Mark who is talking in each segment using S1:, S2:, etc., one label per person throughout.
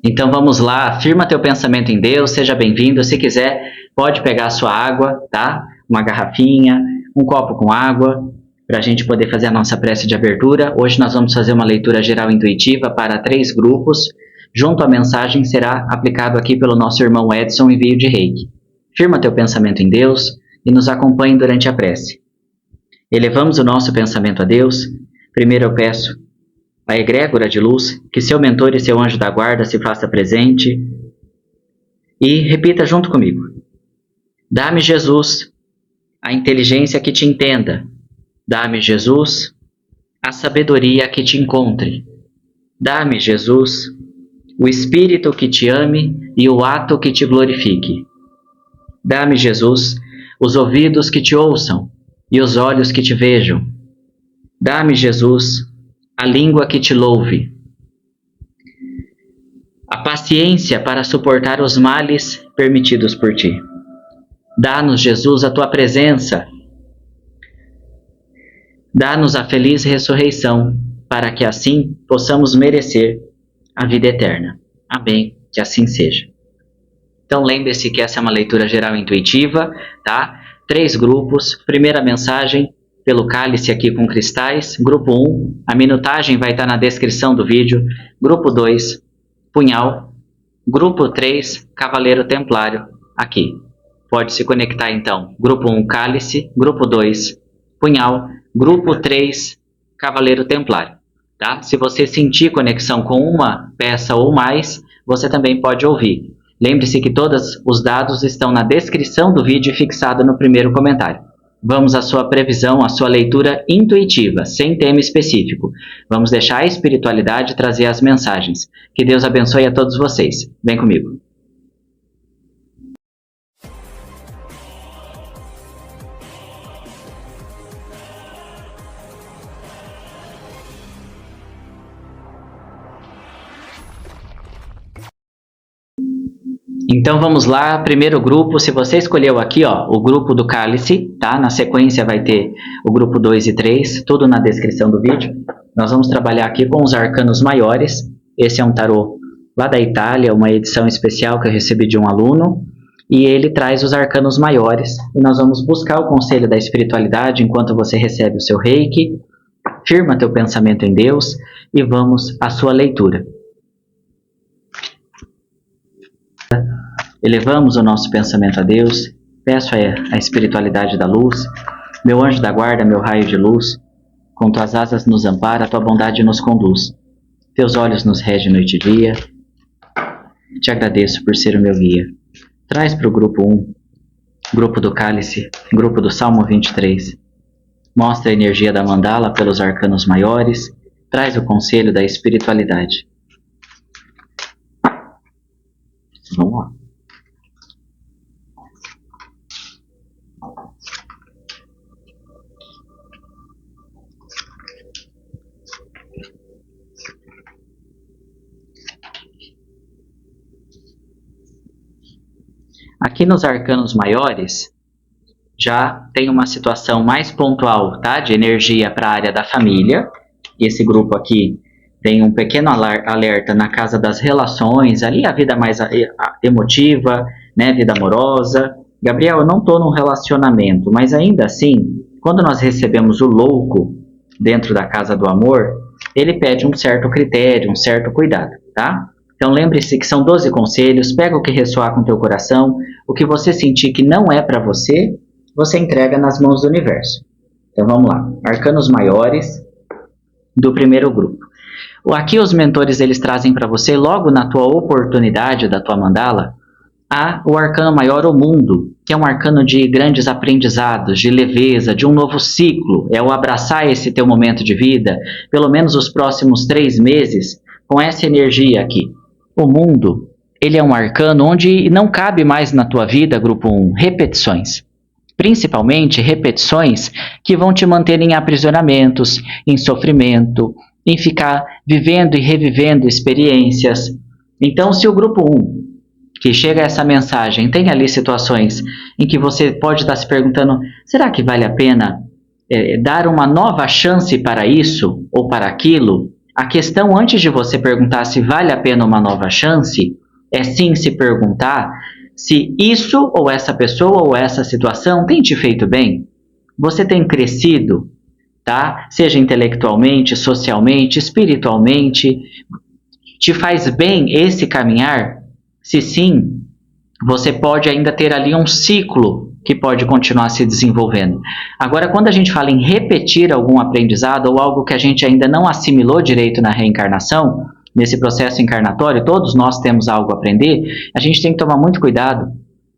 S1: Então vamos lá, firma teu pensamento em Deus, seja bem-vindo. Se quiser, pode pegar a sua água, tá? Uma garrafinha, um copo com água, para a gente poder fazer a nossa prece de abertura. Hoje nós vamos fazer uma leitura geral intuitiva para 3 grupos. Junto à mensagem será aplicado aqui pelo nosso irmão Edson envio de Reiki. Firma teu pensamento em Deus e nos acompanhe durante a prece. Elevamos o nosso pensamento a Deus. Primeiro eu peço a egrégora de luz, que seu mentor e seu anjo da guarda se faça presente. E repita junto comigo. Dá-me, Jesus, a inteligência que te entenda. Dá-me, Jesus, a sabedoria que te encontre. Dá-me, Jesus, o espírito que te ame e o ato que te glorifique. Dá-me, Jesus, os ouvidos que te ouçam e os olhos que te vejam. Dá-me, Jesus, a língua que te louve, a paciência para suportar os males permitidos por ti. Dá-nos, Jesus, a tua presença. Dá-nos a feliz ressurreição, para que assim possamos merecer a vida eterna. Amém. Que assim seja. Então lembre-se que essa é uma leitura geral intuitiva, tá? 3 grupos. Primeira mensagem pelo cálice aqui com cristais. Grupo 1, a minutagem vai estar na descrição do vídeo. Grupo 2, punhal. Grupo 3, cavaleiro templário, aqui. Pode se conectar então. Grupo 1, cálice. Grupo 2, punhal. Grupo 3, cavaleiro templário. Tá? Se você sentir conexão com uma peça ou mais, você também pode ouvir. Lembre-se que todos os dados estão na descrição do vídeo e fixado no primeiro comentário. Vamos à sua previsão, à sua leitura intuitiva, sem tema específico. Vamos deixar a espiritualidade trazer as mensagens. Que Deus abençoe a todos vocês. Vem comigo. Então vamos lá, primeiro grupo, se você escolheu aqui, ó, o grupo do cálice, tá? Na sequência vai ter o grupo 2 e 3, tudo na descrição do vídeo. Nós vamos trabalhar aqui com os arcanos maiores. Esse é um tarô lá da Itália, uma edição especial que eu recebi de um aluno, e ele traz os arcanos maiores. E nós vamos buscar o conselho da espiritualidade enquanto você recebe o seu reiki, firma teu pensamento em Deus e vamos à sua leitura. Elevamos o nosso pensamento a Deus, peço a espiritualidade da luz, meu anjo da guarda, meu raio de luz, com tuas asas nos ampara, a tua bondade nos conduz, teus olhos nos regem noite e dia, te agradeço por ser o meu guia. Traz para o grupo 1, grupo do cálice, grupo do Salmo 23, mostra a energia da mandala pelos arcanos maiores, traz o conselho da espiritualidade. Vamos lá. Aqui nos arcanos maiores, já tem uma situação mais pontual, tá? De energia para a área da família. Esse grupo aqui tem um pequeno alerta na casa das relações, ali a vida mais emotiva, né? Vida amorosa. Gabriel, eu não estou num relacionamento, mas ainda assim, quando nós recebemos o louco dentro da casa do amor, ele pede um certo critério, um certo cuidado, tá? Então lembre-se que são 12 conselhos, pega o que ressoar com o teu coração, o que você sentir que não é para você, você entrega nas mãos do universo. Então vamos lá, arcanos maiores do primeiro grupo. Aqui os mentores eles trazem para você, logo na tua oportunidade da tua mandala, o arcano maior, o mundo, que é um arcano de grandes aprendizados, de leveza, de um novo ciclo, é o abraçar esse teu momento de vida, pelo menos os próximos 3 meses, com essa energia aqui. O mundo, ele é um arcano onde não cabe mais na tua vida, grupo 1, repetições. Principalmente repetições que vão te manter em aprisionamentos, em sofrimento, em ficar vivendo e revivendo experiências. Então, se o grupo 1, que chega a essa mensagem, tem ali situações em que você pode estar se perguntando, será que vale a pena dar uma nova chance para isso ou para aquilo? A questão, antes de você perguntar se vale a pena uma nova chance, é sim se perguntar se isso ou essa pessoa ou essa situação tem te feito bem. Você tem crescido, tá? Seja intelectualmente, socialmente, espiritualmente. Te faz bem esse caminhar? Se sim, você pode ainda ter ali um ciclo que pode continuar se desenvolvendo. Agora, quando a gente fala em repetir algum aprendizado ou algo que a gente ainda não assimilou direito na reencarnação, nesse processo encarnatório, todos nós temos algo a aprender, a gente tem que tomar muito cuidado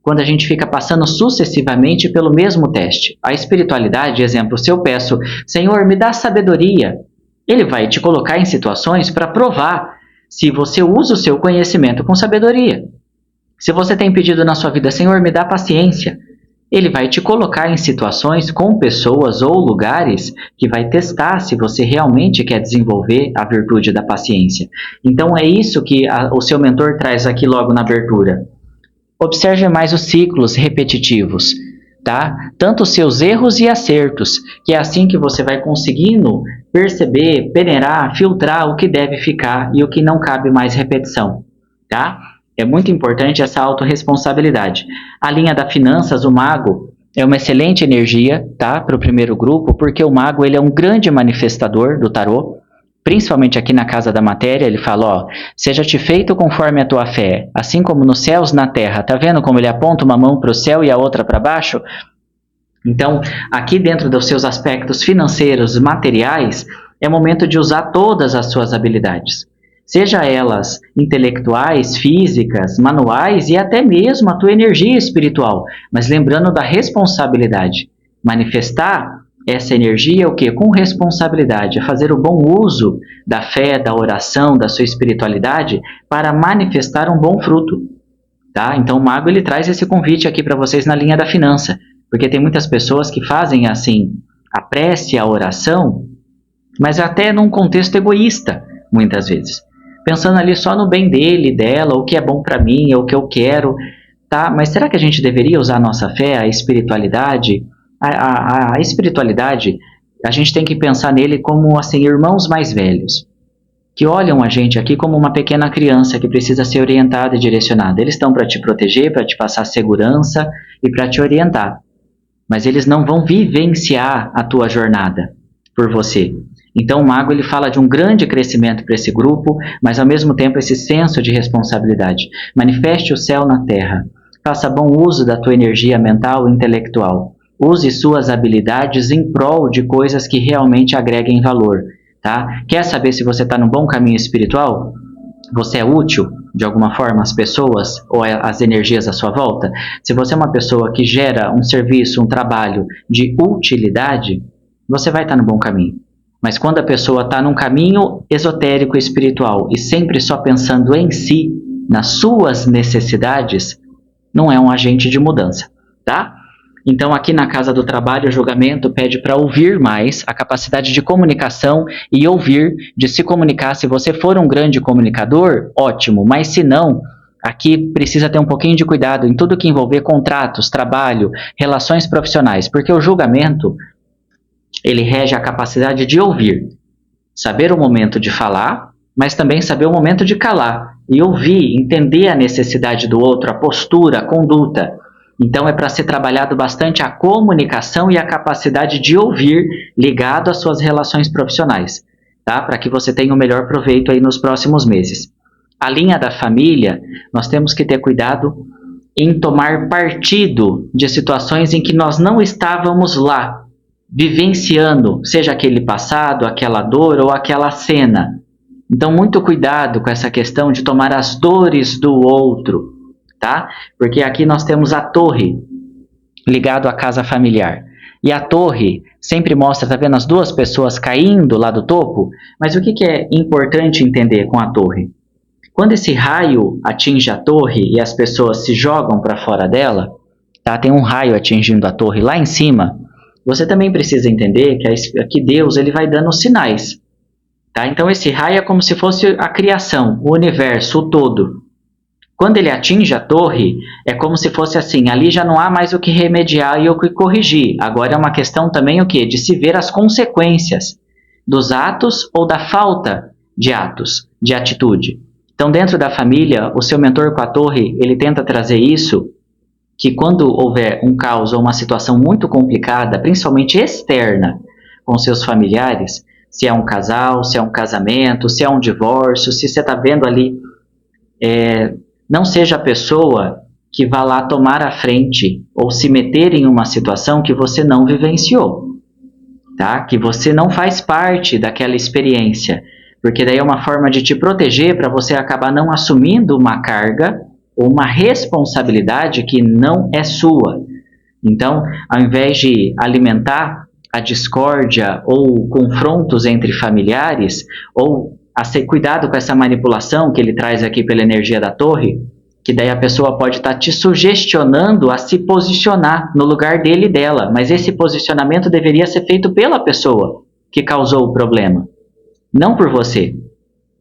S1: quando a gente fica passando sucessivamente pelo mesmo teste. A espiritualidade, exemplo, se eu peço, Senhor, me dá sabedoria, ele vai te colocar em situações para provar se você usa o seu conhecimento com sabedoria. Se você tem pedido na sua vida, Senhor, me dá paciência, ele vai te colocar em situações com pessoas ou lugares que vai testar se você realmente quer desenvolver a virtude da paciência. Então é isso que o seu mentor traz aqui logo na abertura. Observe mais os ciclos repetitivos, tá? Tanto os seus erros e acertos, que é assim que você vai conseguindo perceber, peneirar, filtrar o que deve ficar e o que não cabe mais repetição, tá? É muito importante essa autorresponsabilidade. A linha da finanças, o mago, é uma excelente energia, tá? Para o primeiro grupo, porque o mago ele é um grande manifestador do tarô, principalmente aqui na casa da matéria, ele fala, ó, seja-te feito conforme a tua fé, assim como nos céus, na terra. Tá vendo como ele aponta uma mão para o céu e a outra para baixo? Então, aqui dentro dos seus aspectos financeiros, materiais, é momento de usar todas as suas habilidades. Seja elas intelectuais, físicas, manuais e até mesmo a tua energia espiritual, mas lembrando da responsabilidade. Manifestar essa energia é o quê? Com responsabilidade, é fazer o bom uso da fé, da oração, da sua espiritualidade para manifestar um bom fruto. Tá? Então o mago ele traz esse convite aqui para vocês na linha da finança, porque tem muitas pessoas que fazem assim, a prece, a oração, mas até num contexto egoísta, muitas vezes. Pensando ali só no bem dele, dela, o que é bom para mim, o que eu quero, tá? Mas será que a gente deveria usar a nossa fé, a espiritualidade? A espiritualidade, a gente tem que pensar nele como assim, irmãos mais velhos, que olham a gente aqui como uma pequena criança que precisa ser orientada e direcionada. Eles estão para te proteger, para te passar segurança e para te orientar. Mas eles não vão vivenciar a tua jornada por você. Então o mago ele fala de um grande crescimento para esse grupo, mas ao mesmo tempo esse senso de responsabilidade. Manifeste o céu na terra. Faça bom uso da tua energia mental e intelectual. Use suas habilidades em prol de coisas que realmente agreguem valor. Tá? Quer saber se você está no bom caminho espiritual? Você é útil de alguma forma às pessoas ou às energias à sua volta? Se você é uma pessoa que gera um serviço, um trabalho de utilidade, você vai estar no bom caminho. Mas quando a pessoa está num caminho esotérico e espiritual e sempre só pensando em si, nas suas necessidades, não é um agente de mudança, tá? Então aqui na Casa do Trabalho o julgamento pede para ouvir mais, a capacidade de comunicação e ouvir, de se comunicar. Se você for um grande comunicador, ótimo, mas se não, aqui precisa ter um pouquinho de cuidado em tudo que envolver contratos, trabalho, relações profissionais, porque o julgamento ele rege a capacidade de ouvir, saber o momento de falar, mas também saber o momento de calar e ouvir, entender a necessidade do outro, a postura, a conduta. Então é para ser trabalhado bastante a comunicação e a capacidade de ouvir ligado às suas relações profissionais, tá? Para que você tenha o melhor proveito aí nos próximos meses. A linha da família, nós temos que ter cuidado em tomar partido de situações em que nós não estávamos lá, vivenciando, seja aquele passado, aquela dor ou aquela cena. Então, muito cuidado com essa questão de tomar as dores do outro, tá? Porque aqui nós temos a torre ligado à casa familiar. E a torre sempre mostra, tá vendo, as duas pessoas caindo lá do topo? Mas o que é importante entender com a torre? Quando esse raio atinge a torre e as pessoas se jogam para fora dela, tá? Tem um raio atingindo a torre lá em cima. Você também precisa entender que Deus ele vai dando sinais. Tá? Então esse raio é como se fosse a criação, o universo, o todo. Quando ele atinge a torre, é como se fosse assim, ali já não há mais o que remediar e o que corrigir. Agora é uma questão também o quê? De se ver as consequências dos atos ou da falta de atos, de atitude. Então, dentro da família, o seu mentor com a torre, ele tenta trazer isso, que quando houver um caos ou uma situação muito complicada, principalmente externa, com seus familiares, se é um casal, se é um casamento, se é um divórcio, se você está vendo ali, não seja a pessoa que vá lá tomar a frente ou se meter em uma situação que você não vivenciou, tá? Que você não faz parte daquela experiência, porque daí é uma forma de te proteger para você acabar não assumindo uma carga ou uma responsabilidade que não é sua. Então, ao invés de alimentar a discórdia ou confrontos entre familiares, ou cuidado com essa manipulação que ele traz aqui pela energia da torre, que daí a pessoa pode estar te sugestionando a se posicionar no lugar dele e dela, mas esse posicionamento deveria ser feito pela pessoa que causou o problema, não por você.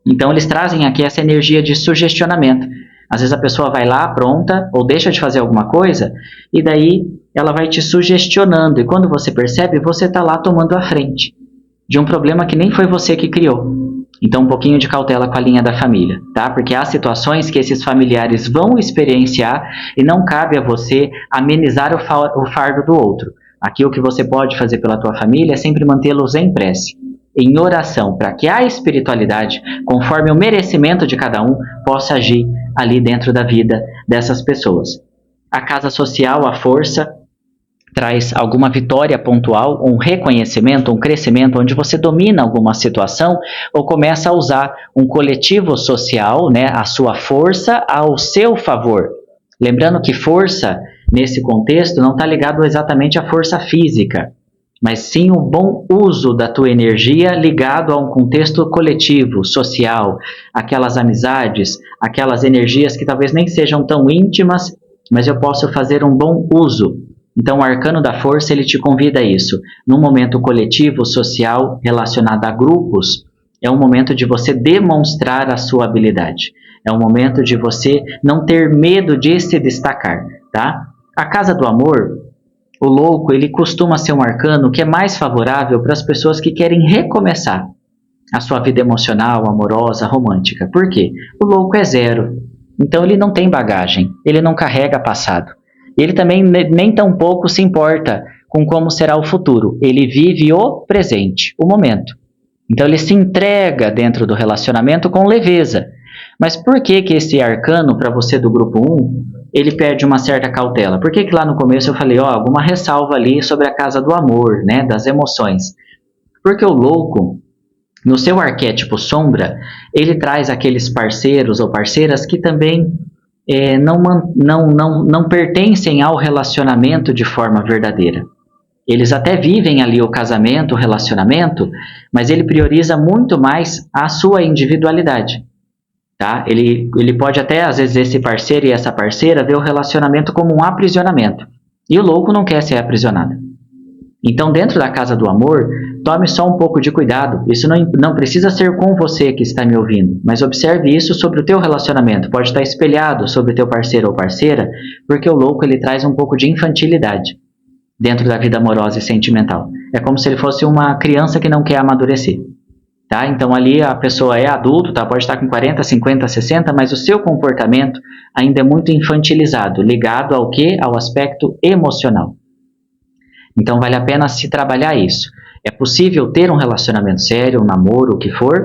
S1: Então eles trazem aqui essa energia de sugestionamento. Às vezes a pessoa vai lá, pronta, ou deixa de fazer alguma coisa, e daí ela vai te sugestionando, e quando você percebe, você está lá tomando a frente de um problema que nem foi você que criou. Então, um pouquinho de cautela com a linha da família, tá? Porque há situações que esses familiares vão experienciar e não cabe a você amenizar o fardo do outro. Aqui o que você pode fazer pela tua família é sempre mantê-los em prece, em oração, para que a espiritualidade, conforme o merecimento de cada um, possa agir ali dentro da vida dessas pessoas. A casa social, a força, traz alguma vitória pontual, um reconhecimento, um crescimento, onde você domina alguma situação ou começa a usar um coletivo social, né, a sua força ao seu favor. Lembrando que força, nesse contexto, não está ligado exatamente à força física, mas sim o bom uso da tua energia ligado a um contexto coletivo, social, aquelas amizades, aquelas energias que talvez nem sejam tão íntimas, mas eu posso fazer um bom uso. Então, o arcano da força, ele te convida a isso. Num momento coletivo, social, relacionado a grupos, é um momento de você demonstrar a sua habilidade. É um momento de você não ter medo de se destacar, tá? A casa do amor, o louco, ele costuma ser um arcano que é mais favorável para as pessoas que querem recomeçar a sua vida emocional, amorosa, romântica. Por quê? O louco é 0. Então, ele não tem bagagem, ele não carrega passado. Ele também nem tão pouco se importa com como será o futuro. Ele vive o presente, o momento. Então ele se entrega dentro do relacionamento com leveza. Mas por que esse arcano, para você do grupo 1, ele perde uma certa cautela? Por que lá no começo eu falei, alguma ressalva ali sobre a casa do amor, né, das emoções? Porque o louco, no seu arquétipo sombra, ele traz aqueles parceiros ou parceiras que também não pertencem ao relacionamento de forma verdadeira. Eles até vivem ali o casamento, o relacionamento, mas ele prioriza muito mais a sua individualidade. Tá? Ele pode até, às vezes, esse parceiro e essa parceira ver o relacionamento como um aprisionamento. E o louco não quer ser aprisionado. Então, dentro da casa do amor, tome só um pouco de cuidado. Isso não precisa ser com você que está me ouvindo, mas observe isso sobre o teu relacionamento. Pode estar espelhado sobre o teu parceiro ou parceira, porque o louco ele traz um pouco de infantilidade dentro da vida amorosa e sentimental. É como se ele fosse uma criança que não quer amadurecer. Tá? Então, ali a pessoa é adulto, tá? Pode estar com 40, 50, 60, mas o seu comportamento ainda é muito infantilizado, ligado ao quê? Ao aspecto emocional. Então, vale a pena se trabalhar isso. É possível ter um relacionamento sério, um namoro, o que for,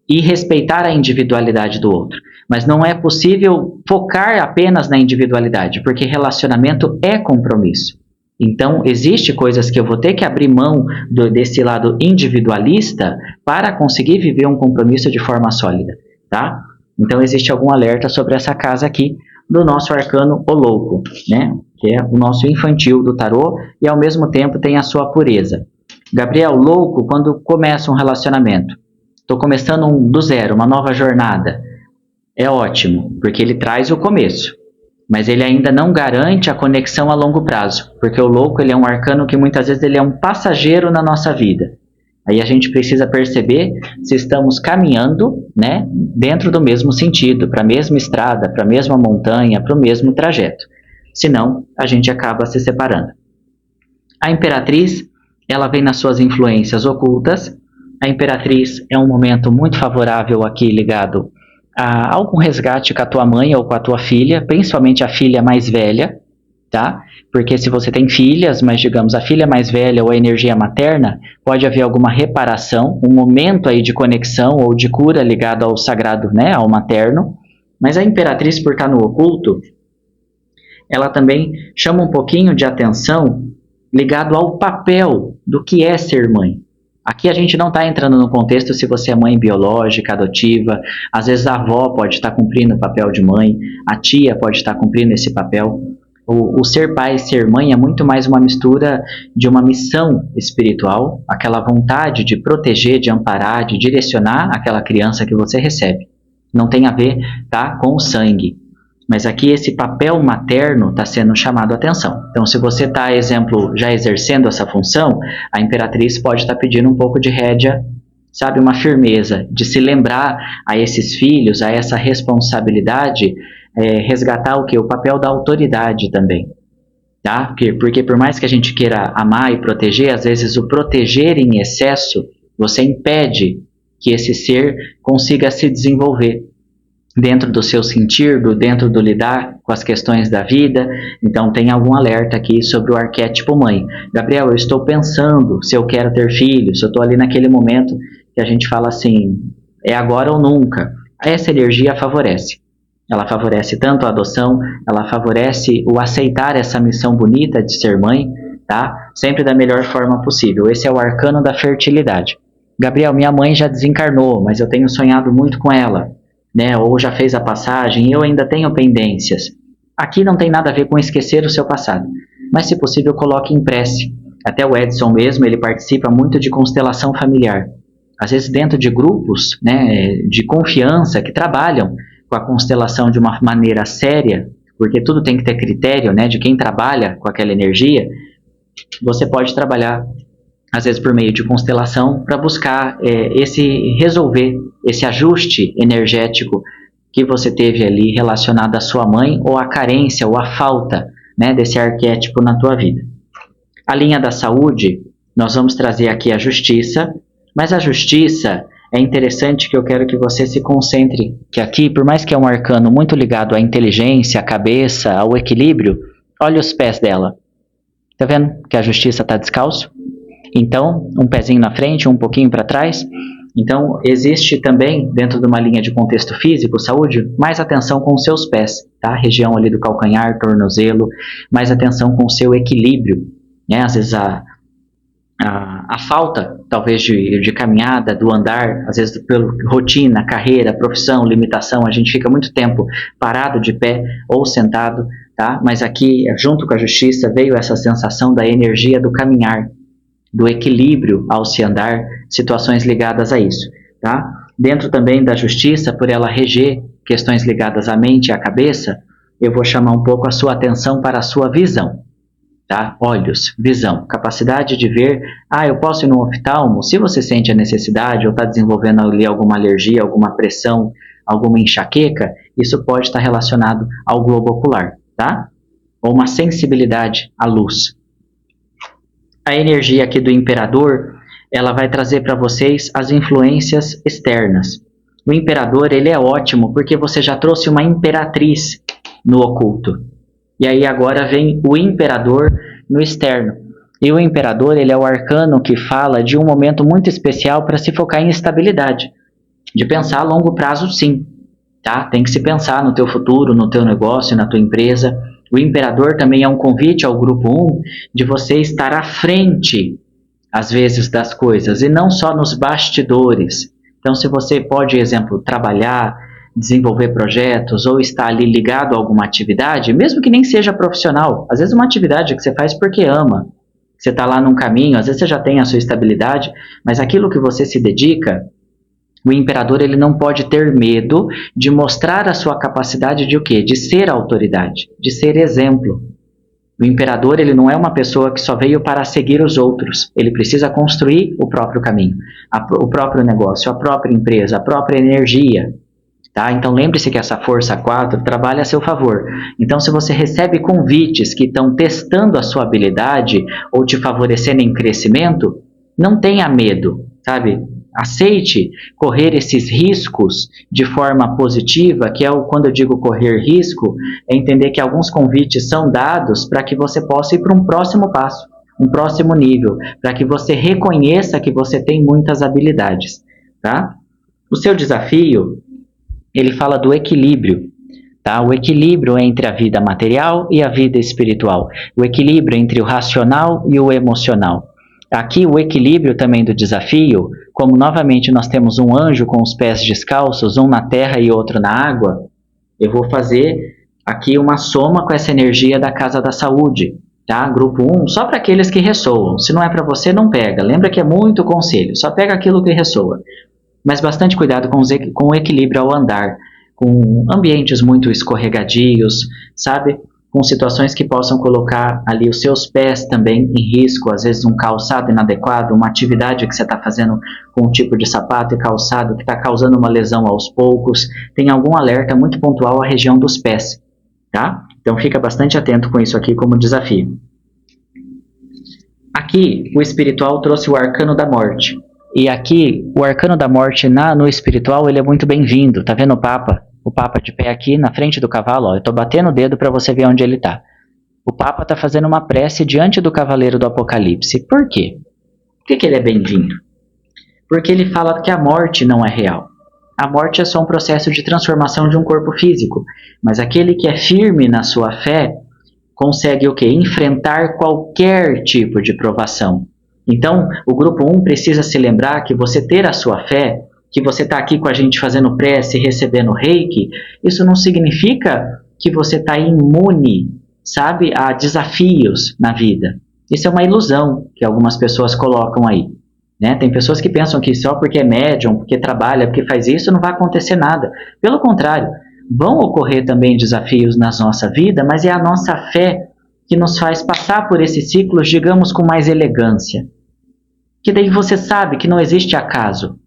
S1: e respeitar a individualidade do outro. Mas não é possível focar apenas na individualidade, porque relacionamento é compromisso. Então, existe coisas que eu vou ter que abrir mão desse lado individualista para conseguir viver um compromisso de forma sólida, tá? Então, existe algum alerta sobre essa casa aqui do nosso arcano o louco, né? Que é o nosso infantil do tarô e ao mesmo tempo tem a sua pureza. Gabriel, louco, quando começa um relacionamento, estou começando do zero, uma nova jornada, é ótimo, porque ele traz o começo, mas ele ainda não garante a conexão a longo prazo, porque o louco ele é um arcano que muitas vezes ele é um passageiro na nossa vida. Aí a gente precisa perceber se estamos caminhando, né, dentro do mesmo sentido, para a mesma estrada, para a mesma montanha, para o mesmo trajeto. Senão, a gente acaba se separando. A Imperatriz, ela vem nas suas influências ocultas. A A Imperatriz é um momento muito favorável aqui ligado a algum resgate com a tua mãe ou com a tua filha, principalmente a filha mais velha, tá? Porque se você tem filhas, mas digamos a filha mais velha ou a energia materna, pode haver alguma reparação, um momento aí de conexão ou de cura ligado ao sagrado, né, ao materno. Mas a Imperatriz, por estar no oculto, ela também chama um pouquinho de atenção ligado ao papel do que é ser mãe. Aqui a gente não está entrando no contexto se você é mãe biológica, adotiva, às vezes a avó pode estar cumprindo o papel de mãe, a tia pode estar cumprindo esse papel. O ser pai e ser mãe é muito mais uma mistura de uma missão espiritual, aquela vontade de proteger, de amparar, de direcionar aquela criança que você recebe. Não tem a ver, tá, com o sangue. Mas aqui esse papel materno está sendo chamado a atenção. Então, se você está, exemplo, já exercendo essa função, a Imperatriz pode estar pedindo um pouco de rédea, sabe, uma firmeza, de se lembrar a esses filhos, a essa responsabilidade, resgatar o quê? O papel da autoridade também. Tá? Porque por mais que a gente queira amar e proteger, às vezes o proteger em excesso, você impede que esse ser consiga se desenvolver dentro do seu sentir, dentro do lidar com as questões da vida. Então tem algum alerta aqui sobre o arquétipo mãe. Gabriel, eu estou pensando se eu quero ter filhos, eu estou ali naquele momento que a gente fala assim, é agora ou nunca. Essa energia favorece. Ela favorece tanto a adoção, ela favorece o aceitar essa missão bonita de ser mãe, tá? Sempre da melhor forma possível. Esse é o arcano da fertilidade. Gabriel, minha mãe já desencarnou, mas eu tenho sonhado muito com ela. Né, ou já fez a passagem, eu ainda tenho pendências. Aqui não tem nada a ver com esquecer o seu passado, mas se possível coloque em prece. Até o Edson mesmo, ele participa muito de constelação familiar. Às vezes dentro de grupos, né, de confiança que trabalham com a constelação de uma maneira séria, porque tudo tem que ter critério, né, de quem trabalha com aquela energia, você pode trabalhar às vezes por meio de constelação, para buscar resolver esse ajuste energético que você teve ali relacionado à sua mãe, ou à carência, ou à falta, né, desse arquétipo na tua vida. A linha da saúde, nós vamos trazer aqui a justiça, mas a justiça é interessante que eu quero que você se concentre, que aqui, por mais que é um arcano muito ligado à inteligência, à cabeça, ao equilíbrio, olha os pés dela. Tá vendo que a justiça está descalço? Então, um pezinho na frente, um pouquinho para trás. Então, existe também, dentro de uma linha de contexto físico, saúde, mais atenção com os seus pés, tá? Região ali do calcanhar, tornozelo, mais atenção com o seu equilíbrio, né? Às vezes a falta, talvez, de caminhada, do andar, às vezes pela rotina, carreira, profissão, limitação, a gente fica muito tempo parado de pé ou sentado, tá? Mas aqui, junto com a justiça, veio essa sensação da energia do caminhar, do equilíbrio ao se andar, situações ligadas a isso, tá? Dentro também da justiça, por ela reger questões ligadas à mente e à cabeça, eu vou chamar um pouco a sua atenção para a sua visão, tá? Olhos, visão, capacidade de ver. Eu posso ir no oftalmo? Se você sente a necessidade ou está desenvolvendo ali alguma alergia, alguma pressão, alguma enxaqueca, isso pode estar relacionado ao globo ocular, tá? Ou uma sensibilidade à luz. A energia aqui do imperador, ela vai trazer para vocês as influências externas. O imperador, ele é ótimo porque você já trouxe uma imperatriz no oculto. E aí agora vem o imperador no externo. E o imperador, ele é o arcano que fala de um momento muito especial para se focar em estabilidade. De pensar a longo prazo, sim. Tá? Tem que se pensar no teu futuro, no teu negócio, na tua empresa. O imperador também é um convite ao grupo 1 de você estar à frente, às vezes, das coisas, e não só nos bastidores. Então, se você pode, exemplo, trabalhar, desenvolver projetos, ou estar ali ligado a alguma atividade, mesmo que nem seja profissional, às vezes uma atividade que você faz porque ama, você está lá num caminho, às vezes você já tem a sua estabilidade, mas aquilo que você se dedica, o imperador, ele não pode ter medo de mostrar a sua capacidade de o quê? De ser autoridade, de ser exemplo. O imperador, ele não é uma pessoa que só veio para seguir os outros. Ele precisa construir o próprio caminho, o próprio negócio, a própria empresa, a própria energia. Tá? Então lembre-se que essa força 4 trabalha a seu favor. Então, se você recebe convites que estão testando a sua habilidade ou te favorecendo em crescimento, não tenha medo, sabe? aceite correr esses riscos de forma positiva, que é quando eu digo correr risco, é entender que alguns convites são dados para que você possa ir para um próximo passo, um próximo nível, para que você reconheça que você tem muitas habilidades, tá? O seu desafio, ele fala do equilíbrio, tá? O equilíbrio entre a vida material e a vida espiritual, o equilíbrio entre o racional e o emocional. Aqui o equilíbrio também do desafio, como novamente nós temos um anjo com os pés descalços, um na terra e outro na água, eu vou fazer aqui uma soma com essa energia da Casa da Saúde, tá? Grupo 1, só para aqueles que ressoam. Se não é para você, não pega. Lembra que é muito conselho, só pega aquilo que ressoa. Mas bastante cuidado com o equilíbrio ao andar, com ambientes muito escorregadios, sabe? Com situações que possam colocar ali os seus pés também em risco, às vezes um calçado inadequado, uma atividade que você está fazendo com um tipo de sapato e calçado que está causando uma lesão aos poucos, tem algum alerta muito pontual à região dos pés, tá? Então fica bastante atento com isso aqui como desafio. Aqui o espiritual trouxe o arcano da morte, e aqui o arcano da morte no espiritual ele é muito bem-vindo, tá vendo o Papa? O Papa de pé aqui na frente do cavalo, ó, eu estou batendo o dedo para você ver onde ele está. O Papa está fazendo uma prece diante do Cavaleiro do Apocalipse. Por quê? Por que ele é bem-vindo? Porque ele fala que a morte não é real. A morte é só um processo de transformação de um corpo físico. Mas aquele que é firme na sua fé consegue o quê? Enfrentar qualquer tipo de provação. Então, o grupo 1 precisa se lembrar que você ter a sua fé, que você está aqui com a gente fazendo prece e recebendo reiki, isso não significa que você está imune, sabe, a desafios na vida. Isso é uma ilusão que algumas pessoas colocam aí, né? Tem pessoas que pensam que só porque é médium, porque trabalha, porque faz isso, não vai acontecer nada. Pelo contrário, vão ocorrer também desafios na nossa vida, mas é a nossa fé que nos faz passar por esses ciclos, digamos, com mais elegância. Que daí você sabe que não existe acaso.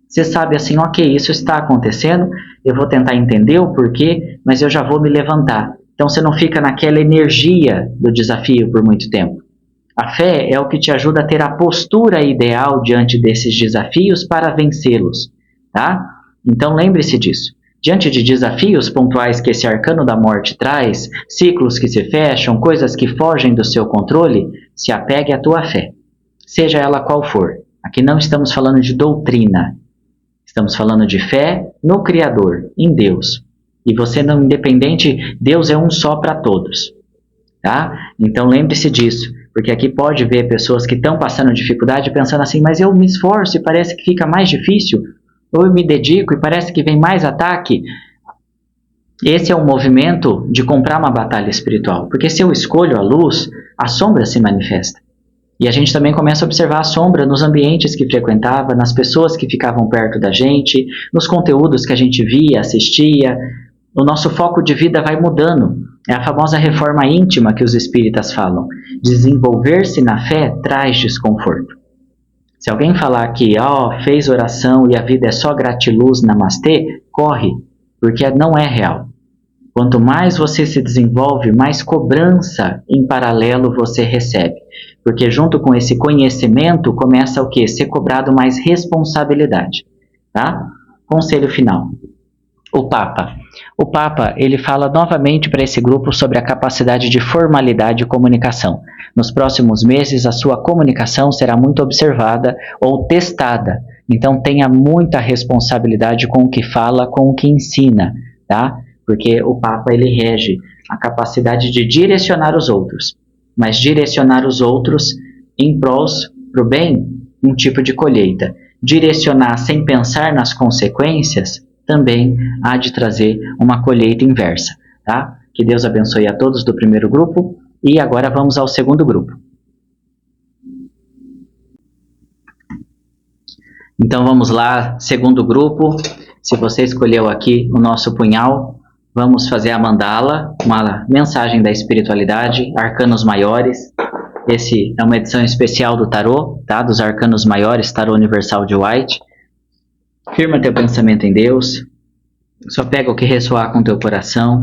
S1: Você sabe assim, ok, isso está acontecendo, eu vou tentar entender o porquê, mas eu já vou me levantar. Então você não fica naquela energia do desafio por muito tempo. A fé é o que te ajuda a ter a postura ideal diante desses desafios para vencê-los, tá? Então lembre-se disso. Diante de desafios pontuais que esse arcano da morte traz, ciclos que se fecham, coisas que fogem do seu controle, se apegue à tua fé, seja ela qual for. Aqui não estamos falando de doutrina. Estamos falando de fé no Criador, em Deus. E você não independente, Deus é um só para todos. Tá? Então lembre-se disso, porque aqui pode ver pessoas que estão passando dificuldade pensando assim, mas eu me esforço e parece que fica mais difícil, ou eu me dedico e parece que vem mais ataque. Esse é o movimento de comprar uma batalha espiritual, porque se eu escolho a luz, a sombra se manifesta. E a gente também começa a observar a sombra nos ambientes que frequentava, nas pessoas que ficavam perto da gente, nos conteúdos que a gente via, assistia. O nosso foco de vida vai mudando. É a famosa reforma íntima que os espíritas falam. Desenvolver-se na fé traz desconforto. Se alguém falar que fez oração e a vida é só gratiluz, namastê, corre, porque não é real. Quanto mais você se desenvolve, mais cobrança em paralelo você recebe. Porque junto com esse conhecimento começa o quê? Ser cobrado mais responsabilidade. Tá? Conselho final. O Papa. O Papa, ele fala novamente para esse grupo sobre a capacidade de formalidade e comunicação. Nos próximos meses, a sua comunicação será muito observada ou testada. Então, tenha muita responsabilidade com o que fala, com o que ensina, tá? Porque o Papa, ele rege a capacidade de direcionar os outros. Mas direcionar os outros em prós, para o bem, um tipo de colheita. Direcionar sem pensar nas consequências, também há de trazer uma colheita inversa, tá? Que Deus abençoe a todos do primeiro grupo e agora vamos ao segundo grupo. Então vamos lá, segundo grupo. Se você escolheu aqui o nosso punhal, vamos fazer a mandala, uma mensagem da espiritualidade, arcanos maiores. Esse é uma edição especial do tarô, tá? Dos arcanos maiores, tarô universal de White. Firma teu pensamento em Deus, só pega o que ressoar com teu coração,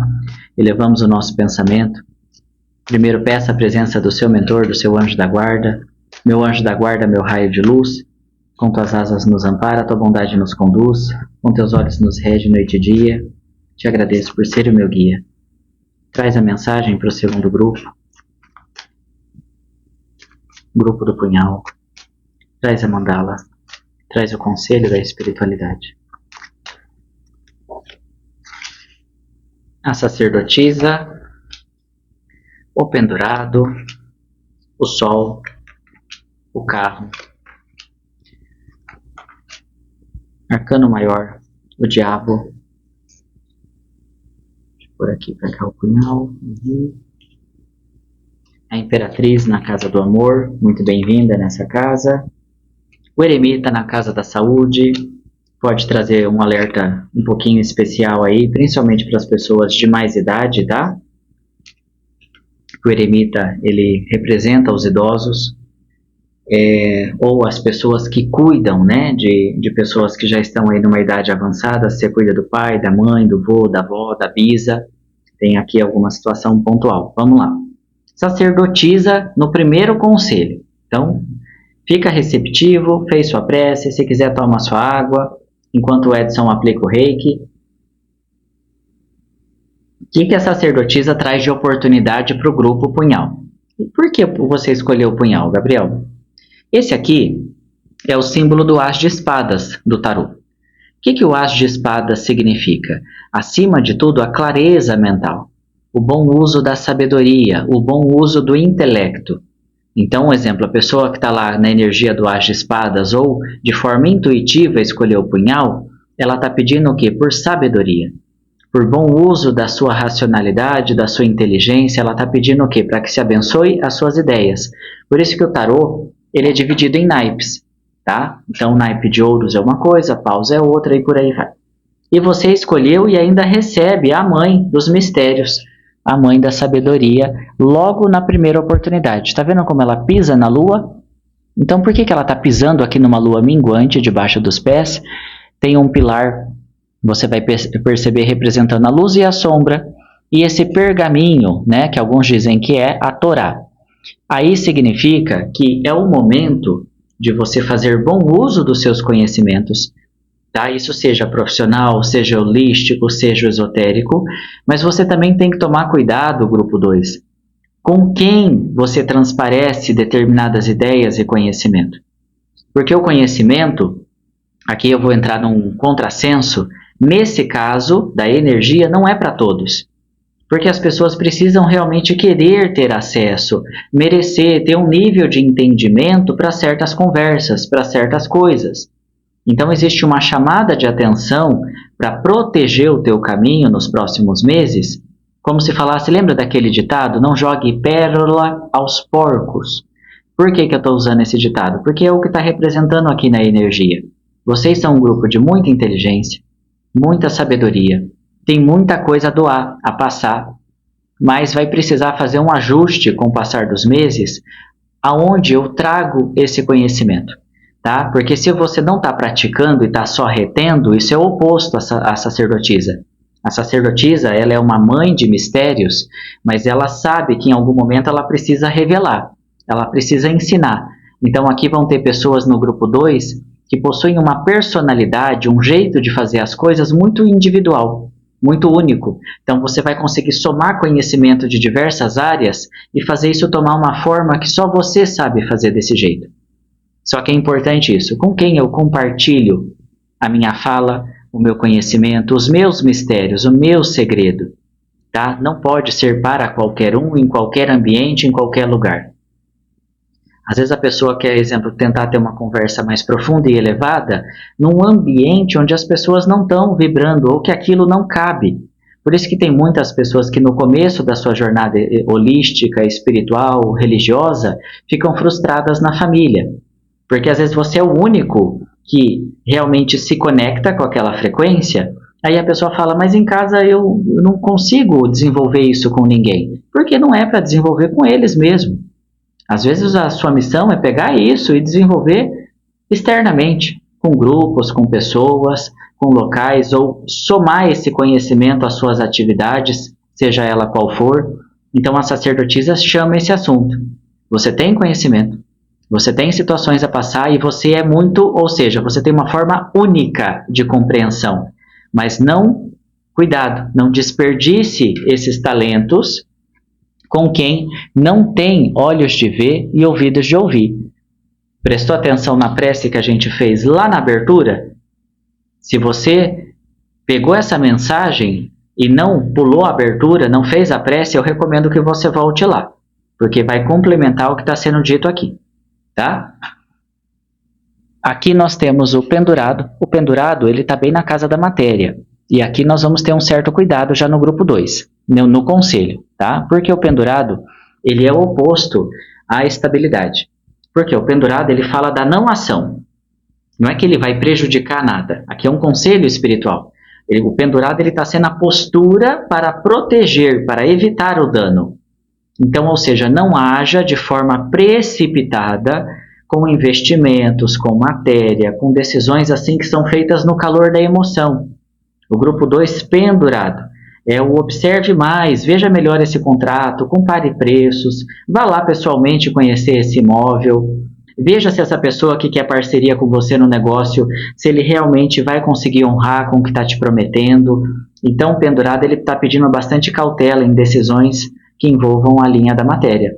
S1: elevamos o nosso pensamento. Primeiro peça a presença do seu mentor, do seu anjo da guarda. Meu anjo da guarda, meu raio de luz, Com tuas asas nos ampara, tua bondade nos conduz, com teus olhos nos rege noite e dia. Te agradeço por ser o meu guia. Traz a mensagem para o segundo grupo. Grupo do punhal. Traz a mandala. Traz o conselho da espiritualidade. A sacerdotisa, o pendurado, o sol, o carro. Arcano maior, o diabo. Por aqui para cá o punhal. A imperatriz na casa do amor, muito bem-vinda nessa casa. O eremita na casa da saúde, pode trazer um alerta um pouquinho especial aí, principalmente para as pessoas de mais idade, tá? O eremita, ele representa os idosos, ou as pessoas que cuidam, né, de pessoas que já estão aí numa idade avançada. Você cuida do pai, da mãe, do vô, da avó, da bisa. Tem aqui alguma situação pontual. Vamos lá. Sacerdotisa no primeiro conselho. Então, fica receptivo, fez sua prece, se quiser toma sua água, enquanto o Edson aplica o reiki. O que a sacerdotisa traz de oportunidade para o grupo punhal? E por que você escolheu o punhal, Gabriel? Esse aqui é o símbolo do As de Espadas do tarô. O que o As de Espadas significa? Acima de tudo, a clareza mental, o bom uso da sabedoria, o bom uso do intelecto. Então, um exemplo, a pessoa que está lá na energia do As de Espadas ou de forma intuitiva escolheu o punhal, ela está pedindo o quê? Por sabedoria. Por bom uso da sua racionalidade, da sua inteligência, ela está pedindo o quê? Para que se abençoe as suas ideias. Por isso que o tarô, ele é dividido em naipes, tá? Então, o naipe de ouros é uma coisa, paus é outra e por aí vai. E você escolheu e ainda recebe a mãe dos mistérios, a mãe da sabedoria, logo na primeira oportunidade. Está vendo como ela pisa na lua? Então, por que ela está pisando aqui numa lua minguante debaixo dos pés? Tem um pilar, você vai perceber, representando a luz e a sombra, e esse pergaminho, né, que alguns dizem que é a Torá. Aí significa que é o momento de você fazer bom uso dos seus conhecimentos, tá? Isso seja profissional, seja holístico, seja esotérico, mas você também tem que tomar cuidado, grupo 2, com quem você transparece determinadas ideias e conhecimento. Porque o conhecimento, aqui eu vou entrar num contrassenso, nesse caso da energia não é para todos. Porque as pessoas precisam realmente querer ter acesso, merecer, ter um nível de entendimento para certas conversas, para certas coisas. Então existe uma chamada de atenção para proteger o teu caminho nos próximos meses, como se falasse, lembra daquele ditado? Não jogue pérola aos porcos. Por que eu estou usando esse ditado? Porque é o que está representando aqui na energia. Vocês são um grupo de muita inteligência, muita sabedoria, tem muita coisa a doar, a passar, mas vai precisar fazer um ajuste com o passar dos meses, aonde eu trago esse conhecimento. Tá? Porque se você não está praticando e está só retendo, isso é o oposto à sacerdotisa. A sacerdotisa, ela é uma mãe de mistérios, mas ela sabe que em algum momento ela precisa revelar, ela precisa ensinar. Então aqui vão ter pessoas no grupo 2 que possuem uma personalidade, um jeito de fazer as coisas muito individual, muito único. Então você vai conseguir somar conhecimento de diversas áreas e fazer isso tomar uma forma que só você sabe fazer desse jeito. Só que é importante isso, com quem eu compartilho a minha fala, o meu conhecimento, os meus mistérios, o meu segredo. Tá? Não pode ser para qualquer um, em qualquer ambiente, em qualquer lugar. Às vezes a pessoa quer, exemplo, tentar ter uma conversa mais profunda e elevada num ambiente onde as pessoas não estão vibrando ou que aquilo não cabe. Por isso que tem muitas pessoas que no começo da sua jornada holística, espiritual, religiosa, ficam frustradas na família. Porque às vezes você é o único que realmente se conecta com aquela frequência, aí a pessoa fala, mas em casa eu não consigo desenvolver isso com ninguém. Porque não é para desenvolver com eles mesmo. Às vezes a sua missão é pegar isso e desenvolver externamente, com grupos, com pessoas, com locais, ou somar esse conhecimento às suas atividades, seja ela qual for. Então a sacerdotisa chama esse assunto. Você tem conhecimento, Você tem situações a passar e você é muito, ou seja, você tem uma forma única de compreensão. Mas não, cuidado, não desperdice esses talentos com quem não tem olhos de ver e ouvidos de ouvir. Prestou atenção na prece que a gente fez lá na abertura? Se você pegou essa mensagem e não pulou a abertura, não fez a prece, eu recomendo que você volte lá, porque vai complementar o que está sendo dito aqui, tá? Aqui nós temos o pendurado. O pendurado, ele está bem na casa da matéria. E aqui nós vamos ter um certo cuidado já no grupo 2, no conselho, tá? Porque o pendurado, ele é o oposto à estabilidade. Porque o pendurado, ele fala da não ação. Não é que ele vai prejudicar nada. Aqui é um conselho espiritual. O pendurado, ele está sendo a postura para proteger, para evitar o dano. Então, ou seja, não haja de forma precipitada com investimentos, com matéria, com decisões assim que são feitas no calor da emoção. O grupo 2, pendurado, é o observe mais, veja melhor esse contrato, compare preços, vá lá pessoalmente conhecer esse imóvel, veja se essa pessoa que quer parceria com você no negócio, se ele realmente vai conseguir honrar com o que está te prometendo. Então, o pendurado está pedindo bastante cautela em decisões que envolvam a linha da matéria.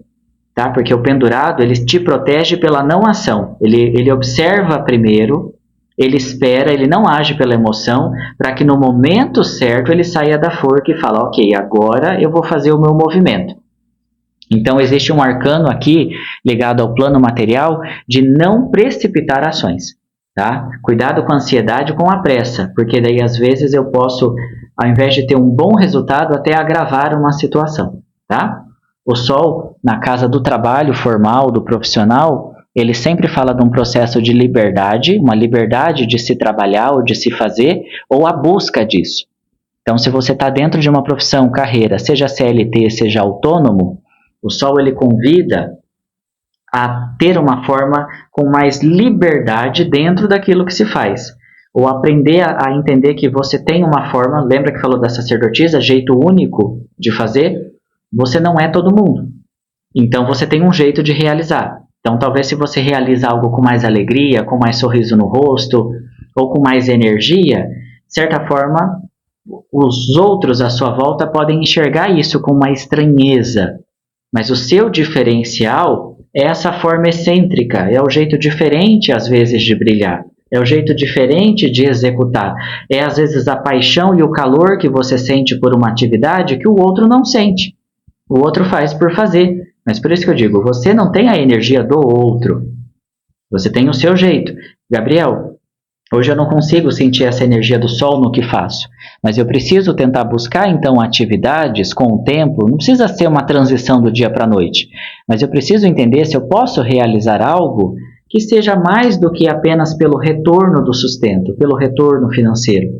S1: Tá? Porque o pendurado, ele te protege pela não ação. Ele observa primeiro, ele espera, ele não age pela emoção, para que no momento certo ele saia da forca e fala, ok, agora eu vou fazer o meu movimento. Então existe um arcano aqui, ligado ao plano material, de não precipitar ações. Tá? Cuidado com a ansiedade, com a pressa, porque daí às vezes eu posso, ao invés de ter um bom resultado, até agravar uma situação. Tá? O Sol, na casa do trabalho formal, do profissional, ele sempre fala de um processo de liberdade, uma liberdade de se trabalhar ou de se fazer, ou a busca disso. Então, se você está dentro de uma profissão, carreira, seja CLT, seja autônomo, o Sol ele convida a ter uma forma com mais liberdade dentro daquilo que se faz. Ou aprender a entender que você tem uma forma, lembra que falou da sacerdotisa, jeito único de fazer? Você não é todo mundo. Então você tem um jeito de realizar. Então talvez se você realiza algo com mais alegria, com mais sorriso no rosto, ou com mais energia, de certa forma, os outros à sua volta podem enxergar isso com uma estranheza. Mas o seu diferencial é essa forma excêntrica, é o jeito diferente às vezes de brilhar. É o jeito diferente de executar. É às vezes a paixão e o calor que você sente por uma atividade que o outro não sente. O outro faz por fazer. Mas por isso que eu digo, você não tem a energia do outro. Você tem o seu jeito. Gabriel, hoje eu não consigo sentir essa energia do sol no que faço. Mas eu preciso tentar buscar, então, atividades com o tempo. Não precisa ser uma transição do dia para a noite. Mas eu preciso entender se eu posso realizar algo que seja mais do que apenas pelo retorno do sustento, pelo retorno financeiro.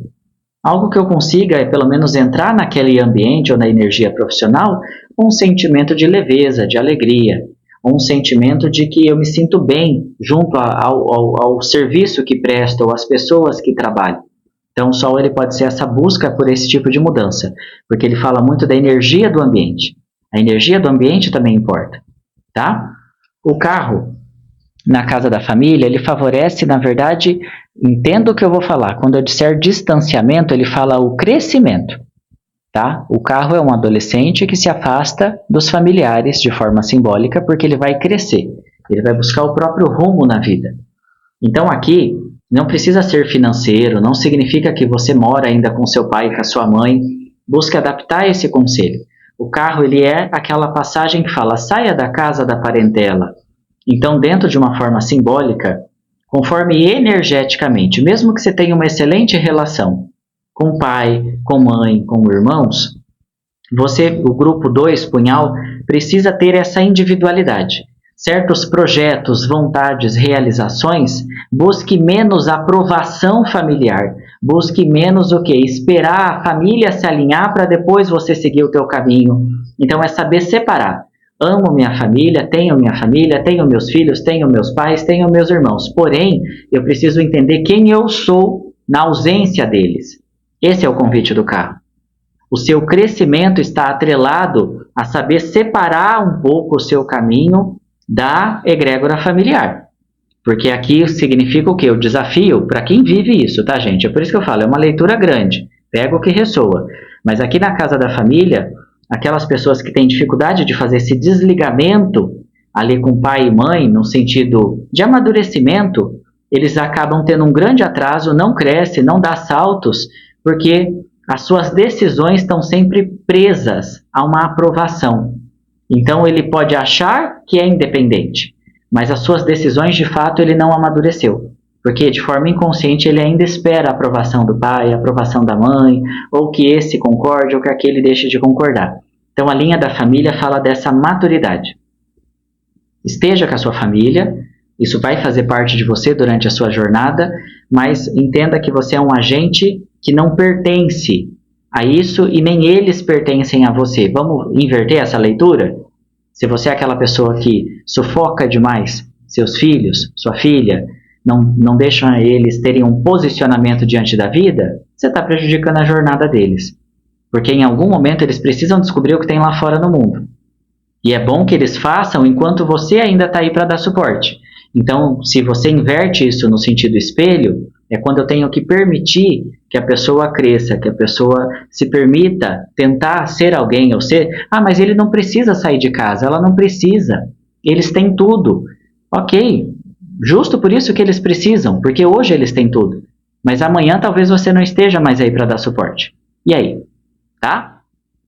S1: Algo que eu consiga, pelo menos, entrar naquele ambiente ou na energia profissional com um sentimento de leveza, de alegria, um sentimento de que eu me sinto bem junto ao serviço que presto ou às pessoas que trabalham. Então, o Sol ele pode ser essa busca por esse tipo de mudança, porque ele fala muito da energia do ambiente. A energia do ambiente também importa, tá? O carro, na casa da família, ele favorece, na verdade, entenda o que eu vou falar. Quando eu disser distanciamento, ele fala o crescimento. Tá? O carro é um adolescente que se afasta dos familiares de forma simbólica porque ele vai crescer. Ele vai buscar o próprio rumo na vida. Então aqui, não precisa ser financeiro, não significa que você mora ainda com seu pai e com a sua mãe. Busque adaptar esse conselho. O carro ele é aquela passagem que fala, saia da casa da parentela. Então, dentro de uma forma simbólica, conforme energeticamente, mesmo que você tenha uma excelente relação com pai, com mãe, com irmãos, você, o grupo 2, punhal, precisa ter essa individualidade. Certos projetos, vontades, realizações, busque menos aprovação familiar, busque menos o quê? Esperar a família se alinhar para depois você seguir o teu caminho. Então é saber separar. Amo minha família, tenho meus filhos, tenho meus pais, tenho meus irmãos. Porém, eu preciso entender quem eu sou na ausência deles. Esse é o convite do carro. O seu crescimento está atrelado a saber separar um pouco o seu caminho da egrégora familiar. Porque aqui significa o quê? O desafio para quem vive isso, tá, gente? É por isso que eu falo, é uma leitura grande, pega o que ressoa. Mas aqui na casa da família, aquelas pessoas que têm dificuldade de fazer esse desligamento ali com pai e mãe, no sentido de amadurecimento, eles acabam tendo um grande atraso, não cresce, não dá saltos, porque as suas decisões estão sempre presas a uma aprovação. Então ele pode achar que é independente, mas as suas decisões de fato ele não amadureceu. Porque de forma inconsciente ele ainda espera a aprovação do pai, a aprovação da mãe, ou que esse concorde ou que aquele deixe de concordar. Então a linha da família fala dessa maturidade. Esteja com a sua família, isso vai fazer parte de você durante a sua jornada, mas entenda que você é um agente que não pertence a isso e nem eles pertencem a você. Vamos inverter essa leitura? Se você é aquela pessoa que sufoca demais seus filhos, sua filha, não deixa eles terem um posicionamento diante da vida, você está prejudicando a jornada deles. Porque em algum momento eles precisam descobrir o que tem lá fora no mundo. E é bom que eles façam enquanto você ainda está aí para dar suporte. Então, se você inverte isso no sentido espelho, é quando eu tenho que permitir que a pessoa cresça, que a pessoa se permita tentar ser alguém ou ser... Ah, mas ele não precisa sair de casa, ela não precisa. Eles têm tudo. Ok, justo por isso que eles precisam, porque hoje eles têm tudo. Mas amanhã talvez você não esteja mais aí para dar suporte. E aí? Tá?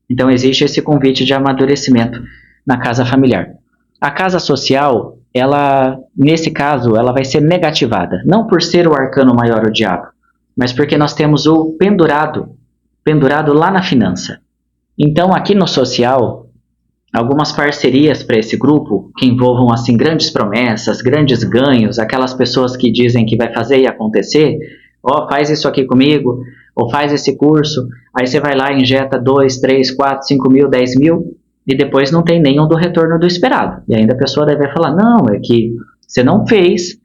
S1: Então existe esse convite de amadurecimento na casa familiar. A casa social, ela, nesse caso, ela vai ser negativada. Não por ser o arcano maior, o diabo, mas porque nós temos o pendurado lá na finança. Então, aqui no social, algumas parcerias para esse grupo, que envolvam assim grandes promessas, grandes ganhos, aquelas pessoas que dizem que vai fazer e acontecer, ó, faz isso aqui comigo, ou faz esse curso, aí você vai lá e injeta 2, 3, 4, 5 mil, 10 mil, e depois não tem nenhum do retorno do esperado. E ainda a pessoa deve falar, não, é que você não fez,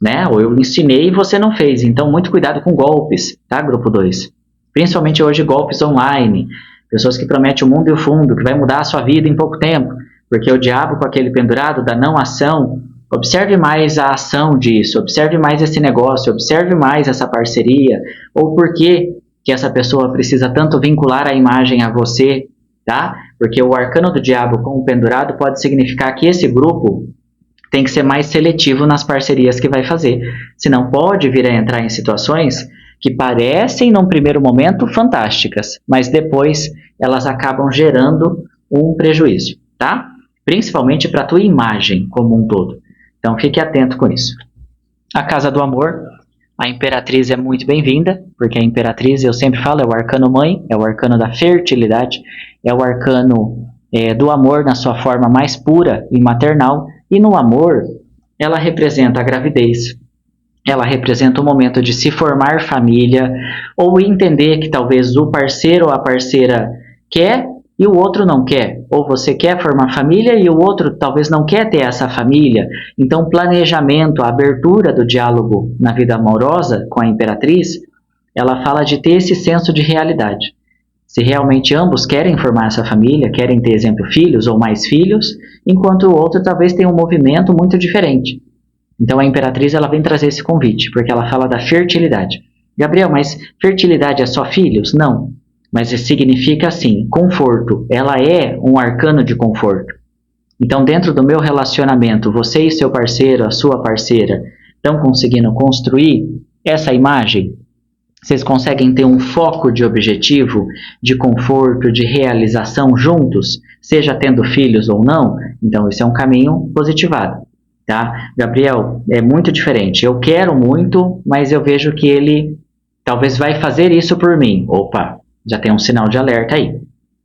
S1: né? Ou eu ensinei e você não fez. Então, muito cuidado com golpes, tá, grupo 2? Principalmente hoje, golpes online. Pessoas que prometem o mundo e o fundo, que vai mudar a sua vida em pouco tempo. Porque o diabo com aquele pendurado da não ação, observe mais a ação disso, observe mais esse negócio, observe mais essa parceria, ou por que essa pessoa precisa tanto vincular a imagem a você, tá? Porque o arcano do diabo com o pendurado pode significar que esse grupo tem que ser mais seletivo nas parcerias que vai fazer. Senão pode vir a entrar em situações que parecem, num primeiro momento, fantásticas, mas depois elas acabam gerando um prejuízo, tá? Principalmente para a tua imagem como um todo. Então fique atento com isso. A casa do amor, a imperatriz é muito bem-vinda, porque a imperatriz, eu sempre falo, é o arcano mãe, é o arcano da fertilidade, é o arcano do amor na sua forma mais pura e maternal, e no amor ela representa a gravidez, ela representa o momento de se formar família, ou entender que talvez o parceiro ou a parceira quer e o outro não quer, ou você quer formar família e o outro talvez não quer ter essa família. Então, planejamento, a abertura do diálogo na vida amorosa com a imperatriz, ela fala de ter esse senso de realidade. Se realmente ambos querem formar essa família, querem ter, exemplo, filhos ou mais filhos, enquanto o outro talvez tenha um movimento muito diferente. Então, a imperatriz ela vem trazer esse convite, porque ela fala da fertilidade. Gabriel, mas fertilidade é só filhos? Não. Mas significa, assim, conforto. Ela é um arcano de conforto. Então, dentro do meu relacionamento, você e seu parceiro, a sua parceira, estão conseguindo construir essa imagem? Vocês conseguem ter um foco de objetivo, de conforto, de realização juntos, seja tendo filhos ou não? Então, esse é um caminho positivado, tá? Gabriel, é muito diferente. Eu quero muito, mas eu vejo que ele talvez vai fazer isso por mim. Opa, já tem um sinal de alerta aí,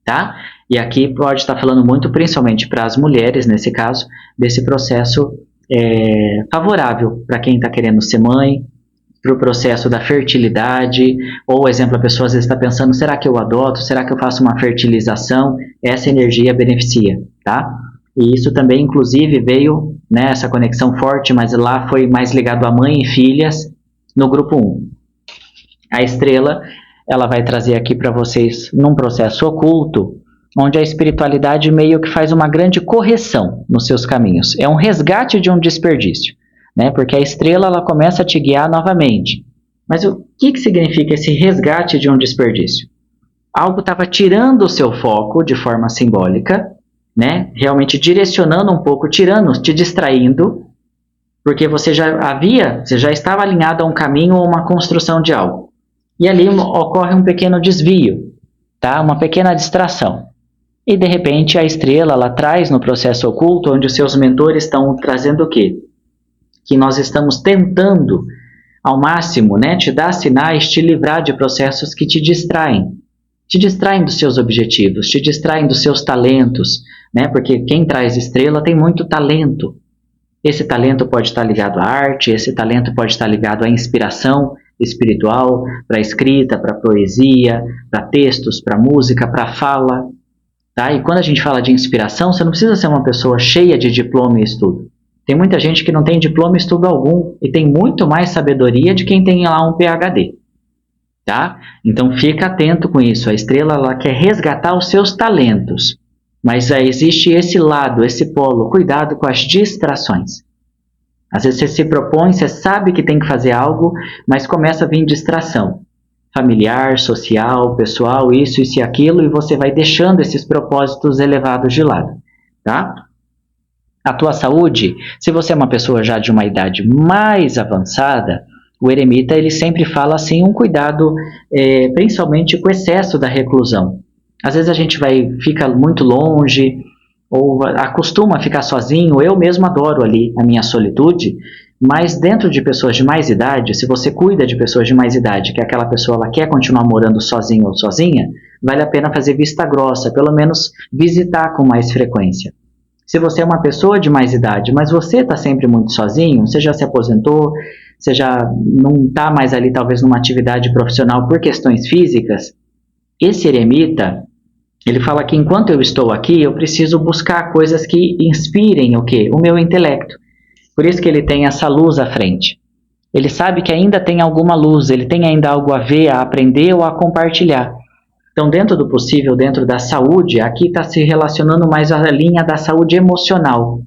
S1: tá? E aqui pode estar falando muito, principalmente para as mulheres, nesse caso, desse processo favorável para quem está querendo ser mãe, para o processo da fertilidade, ou, exemplo, a pessoa às vezes está pensando, será que eu adoto, será que eu faço uma fertilização? Essa energia beneficia, tá? E isso também, inclusive, veio, né, essa conexão forte, mas lá foi mais ligado a mãe e filhas, no grupo 1. A estrela, ela vai trazer aqui para vocês, num processo oculto, onde a espiritualidade meio que faz uma grande correção nos seus caminhos. É um resgate de um desperdício, né? Porque a estrela ela começa a te guiar novamente. Mas o que significa esse resgate de um desperdício? Algo estava tirando o seu foco de forma simbólica, né? Realmente direcionando um pouco, tirando, te distraindo, porque você já estava alinhado a um caminho ou uma construção de algo. E ali ocorre um pequeno desvio, tá? Uma pequena distração. E de repente a estrela ela traz no processo oculto, onde os seus mentores estão trazendo o quê? Que nós estamos tentando ao máximo, né, te dar sinais, te livrar de processos que te distraem dos seus objetivos, te distraem dos seus talentos, né? Porque quem traz estrela tem muito talento. Esse talento pode estar ligado à arte, esse talento pode estar ligado à inspiração espiritual, para a escrita, para a poesia, para textos, para música, para fala. Tá? E quando a gente fala de inspiração, você não precisa ser uma pessoa cheia de diploma e estudo. Tem muita gente que não tem diploma e estudo algum e tem muito mais sabedoria de quem tem lá um PhD. Tá? Então fica atento com isso. A estrela ela quer resgatar os seus talentos, mas existe esse lado, esse polo. Cuidado com as distrações. Às vezes você se propõe, você sabe que tem que fazer algo, mas começa a vir distração. Familiar, social, pessoal, isso e aquilo, e você vai deixando esses propósitos elevados de lado. Tá? A tua saúde, se você é uma pessoa já de uma idade mais avançada, o eremita ele sempre fala assim, um cuidado principalmente com o excesso da reclusão. Às vezes a gente fica muito longe, ou acostuma a ficar sozinho. Eu mesmo adoro ali a minha solitude, mas dentro de pessoas de mais idade, se você cuida de pessoas de mais idade, que aquela pessoa ela quer continuar morando sozinho ou sozinha, vale a pena fazer vista grossa, pelo menos visitar com mais frequência. Se você é uma pessoa de mais idade, mas você está sempre muito sozinho, você já se aposentou, você já não está mais ali talvez numa atividade profissional por questões físicas, esse eremita, ele fala que enquanto eu estou aqui, eu preciso buscar coisas que inspirem o quê? O meu intelecto. Por isso que ele tem essa luz à frente. Ele sabe que ainda tem alguma luz, ele tem ainda algo a ver, a aprender ou a compartilhar. Então, dentro do possível, dentro da saúde, aqui está se relacionando mais à linha da saúde emocional.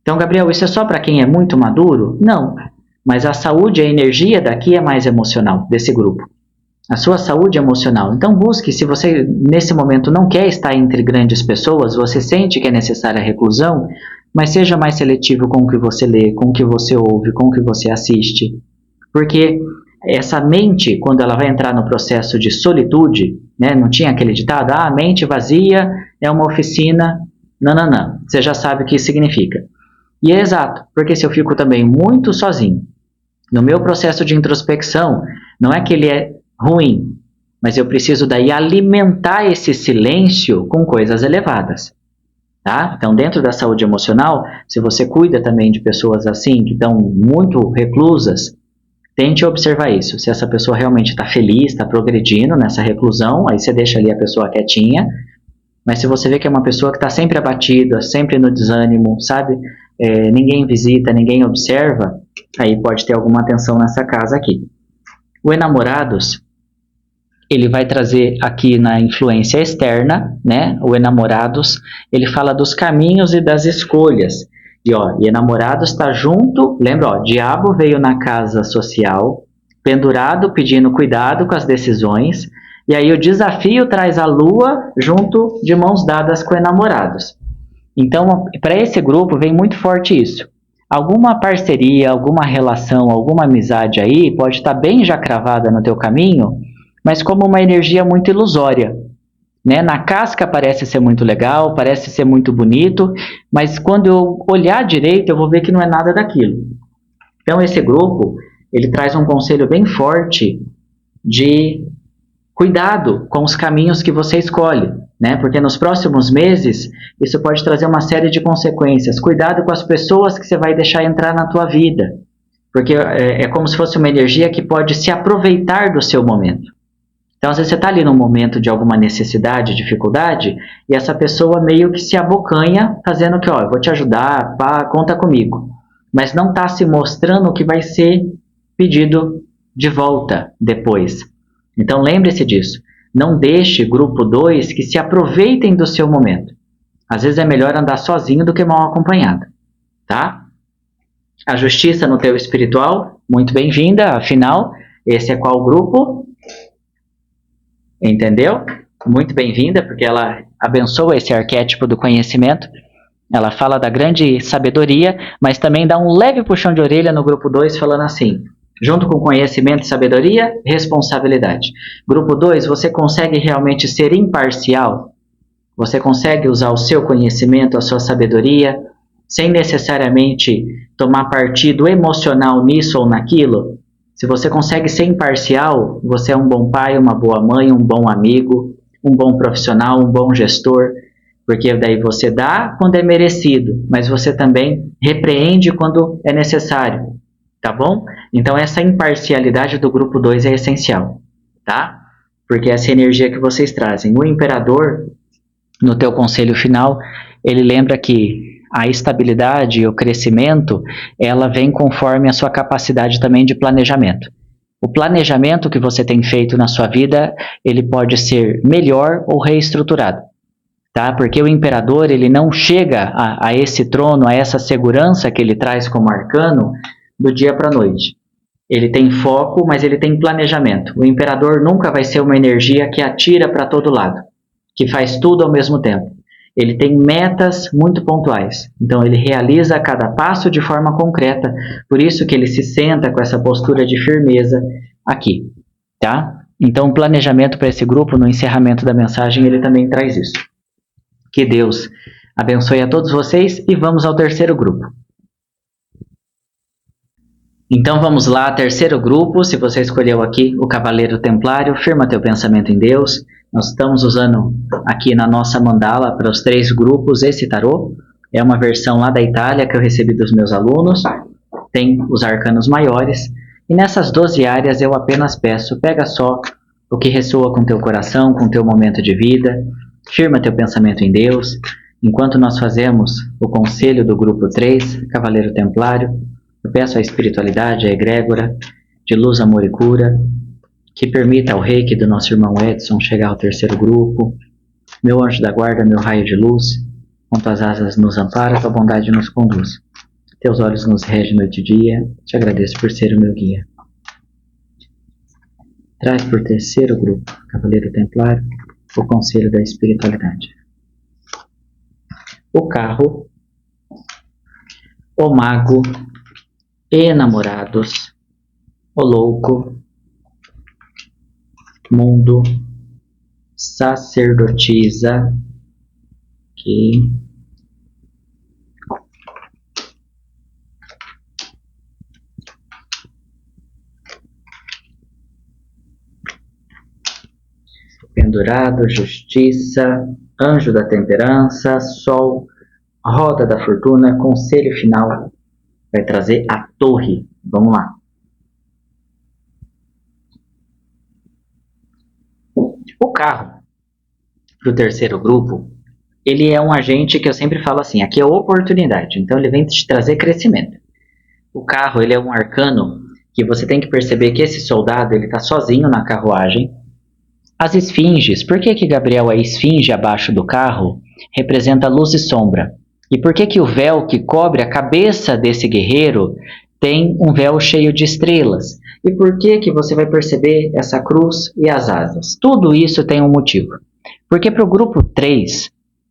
S1: Então, Gabriel, isso é só para quem é muito maduro? Não. Mas a saúde, a energia daqui é mais emocional, desse grupo. A sua saúde emocional. Então busque, se você nesse momento não quer estar entre grandes pessoas, você sente que é necessária a reclusão, mas seja mais seletivo com o que você lê, com o que você ouve, com o que você assiste. Porque essa mente, quando ela vai entrar no processo de solitude, né, não tinha aquele ditado, a mente vazia é uma oficina, não. Você já sabe o que isso significa. E é exato, porque se eu fico também muito sozinho, no meu processo de introspecção, não é que ele é ruim, mas eu preciso daí alimentar esse silêncio com coisas elevadas. Tá? Então, dentro da saúde emocional, se você cuida também de pessoas assim, que estão muito reclusas, tente observar isso. Se essa pessoa realmente está feliz, está progredindo nessa reclusão, aí você deixa ali a pessoa quietinha. Mas se você vê que é uma pessoa que está sempre abatida, sempre no desânimo, sabe? Ninguém visita, ninguém observa, aí pode ter alguma atenção nessa casa aqui. O enamorados, ele vai trazer aqui na influência externa, né? O enamorados, ele fala dos caminhos e das escolhas. E enamorados está junto, lembra, diabo veio na casa social, pendurado pedindo cuidado com as decisões, e aí o desafio traz a lua junto de mãos dadas com enamorados. Então, para esse grupo vem muito forte isso. Alguma parceria, alguma relação, alguma amizade aí pode estar bem já cravada no teu caminho, mas como uma energia muito ilusória. Né? Na casca parece ser muito legal, parece ser muito bonito, mas quando eu olhar direito eu vou ver que não é nada daquilo. Então esse grupo, ele traz um conselho bem forte de cuidado com os caminhos que você escolhe, né? Porque nos próximos meses isso pode trazer uma série de consequências. Cuidado com as pessoas que você vai deixar entrar na tua vida, porque é como se fosse uma energia que pode se aproveitar do seu momento. Então, às vezes você está ali num momento de alguma necessidade, dificuldade, e essa pessoa meio que se abocanha, fazendo que, eu vou te ajudar, pá, conta comigo. Mas não está se mostrando o que vai ser pedido de volta depois. Então, lembre-se disso. Não deixe grupo 2 que se aproveitem do seu momento. Às vezes é melhor andar sozinho do que mal acompanhado, tá? A justiça no teu espiritual, muito bem-vinda, afinal, esse é qual grupo? Entendeu? Muito bem-vinda, porque ela abençoa esse arquétipo do conhecimento. Ela fala da grande sabedoria, mas também dá um leve puxão de orelha no grupo 2, falando assim, junto com conhecimento e sabedoria, responsabilidade. Grupo 2, você consegue realmente ser imparcial? Você consegue usar o seu conhecimento, a sua sabedoria, sem necessariamente tomar partido emocional nisso ou naquilo? Se você consegue ser imparcial, você é um bom pai, uma boa mãe, um bom amigo, um bom profissional, um bom gestor, porque daí você dá quando é merecido, mas você também repreende quando é necessário, tá bom? Então essa imparcialidade do grupo 2 é essencial, tá? Porque essa energia que vocês trazem. O imperador, no teu conselho final, ele lembra que a estabilidade e o crescimento, ela vem conforme a sua capacidade também de planejamento. O planejamento que você tem feito na sua vida, ele pode ser melhor ou reestruturado, tá? Porque o imperador, ele não chega a esse trono, a essa segurança que ele traz como arcano, do dia para a noite. Ele tem foco, mas ele tem planejamento. O imperador nunca vai ser uma energia que atira para todo lado, que faz tudo ao mesmo tempo. Ele tem metas muito pontuais, então ele realiza cada passo de forma concreta, por isso que ele se senta com essa postura de firmeza aqui, tá? Então o planejamento para esse grupo, no encerramento da mensagem, ele também traz isso. Que Deus abençoe a todos vocês e vamos ao terceiro grupo. Então vamos lá, terceiro grupo, se você escolheu aqui o Cavaleiro Templário, firma teu pensamento em Deus. Nós estamos usando aqui na nossa mandala para os 3 grupos esse tarô. É uma versão lá da Itália que eu recebi dos meus alunos. Tem os arcanos maiores. E nessas 12 áreas eu apenas peço, pega só o que ressoa com teu coração, com teu momento de vida. Firma teu pensamento em Deus. Enquanto nós fazemos o conselho do grupo 3, Cavaleiro Templário, eu peço a espiritualidade, a egrégora, de luz, amor e cura, que permita ao reiki do nosso irmão Edson chegar ao terceiro grupo. Meu anjo da guarda, meu raio de luz, com tuas asas nos ampara, tua bondade nos conduz. Teus olhos nos regem noite e dia, te agradeço por ser o meu guia. Traz por terceiro grupo, Cavaleiro Templário, o conselho da espiritualidade. O carro, o mago, enamorados, o louco, mundo, sacerdotisa, aqui, pendurado, justiça, anjo da temperança, sol, roda da fortuna, conselho final, vai trazer a torre. Vamos lá. O carro, para o terceiro grupo, ele é um agente que eu sempre falo assim, aqui é oportunidade, então ele vem te trazer crescimento. O carro, ele é um arcano que você tem que perceber que esse soldado, ele está sozinho na carruagem. As esfinges, por que Gabriel, a esfinge abaixo do carro, representa luz e sombra? E por que o véu que cobre a cabeça desse guerreiro tem um véu cheio de estrelas? E por que você vai perceber essa cruz e as asas? Tudo isso tem um motivo. Porque para o grupo 3,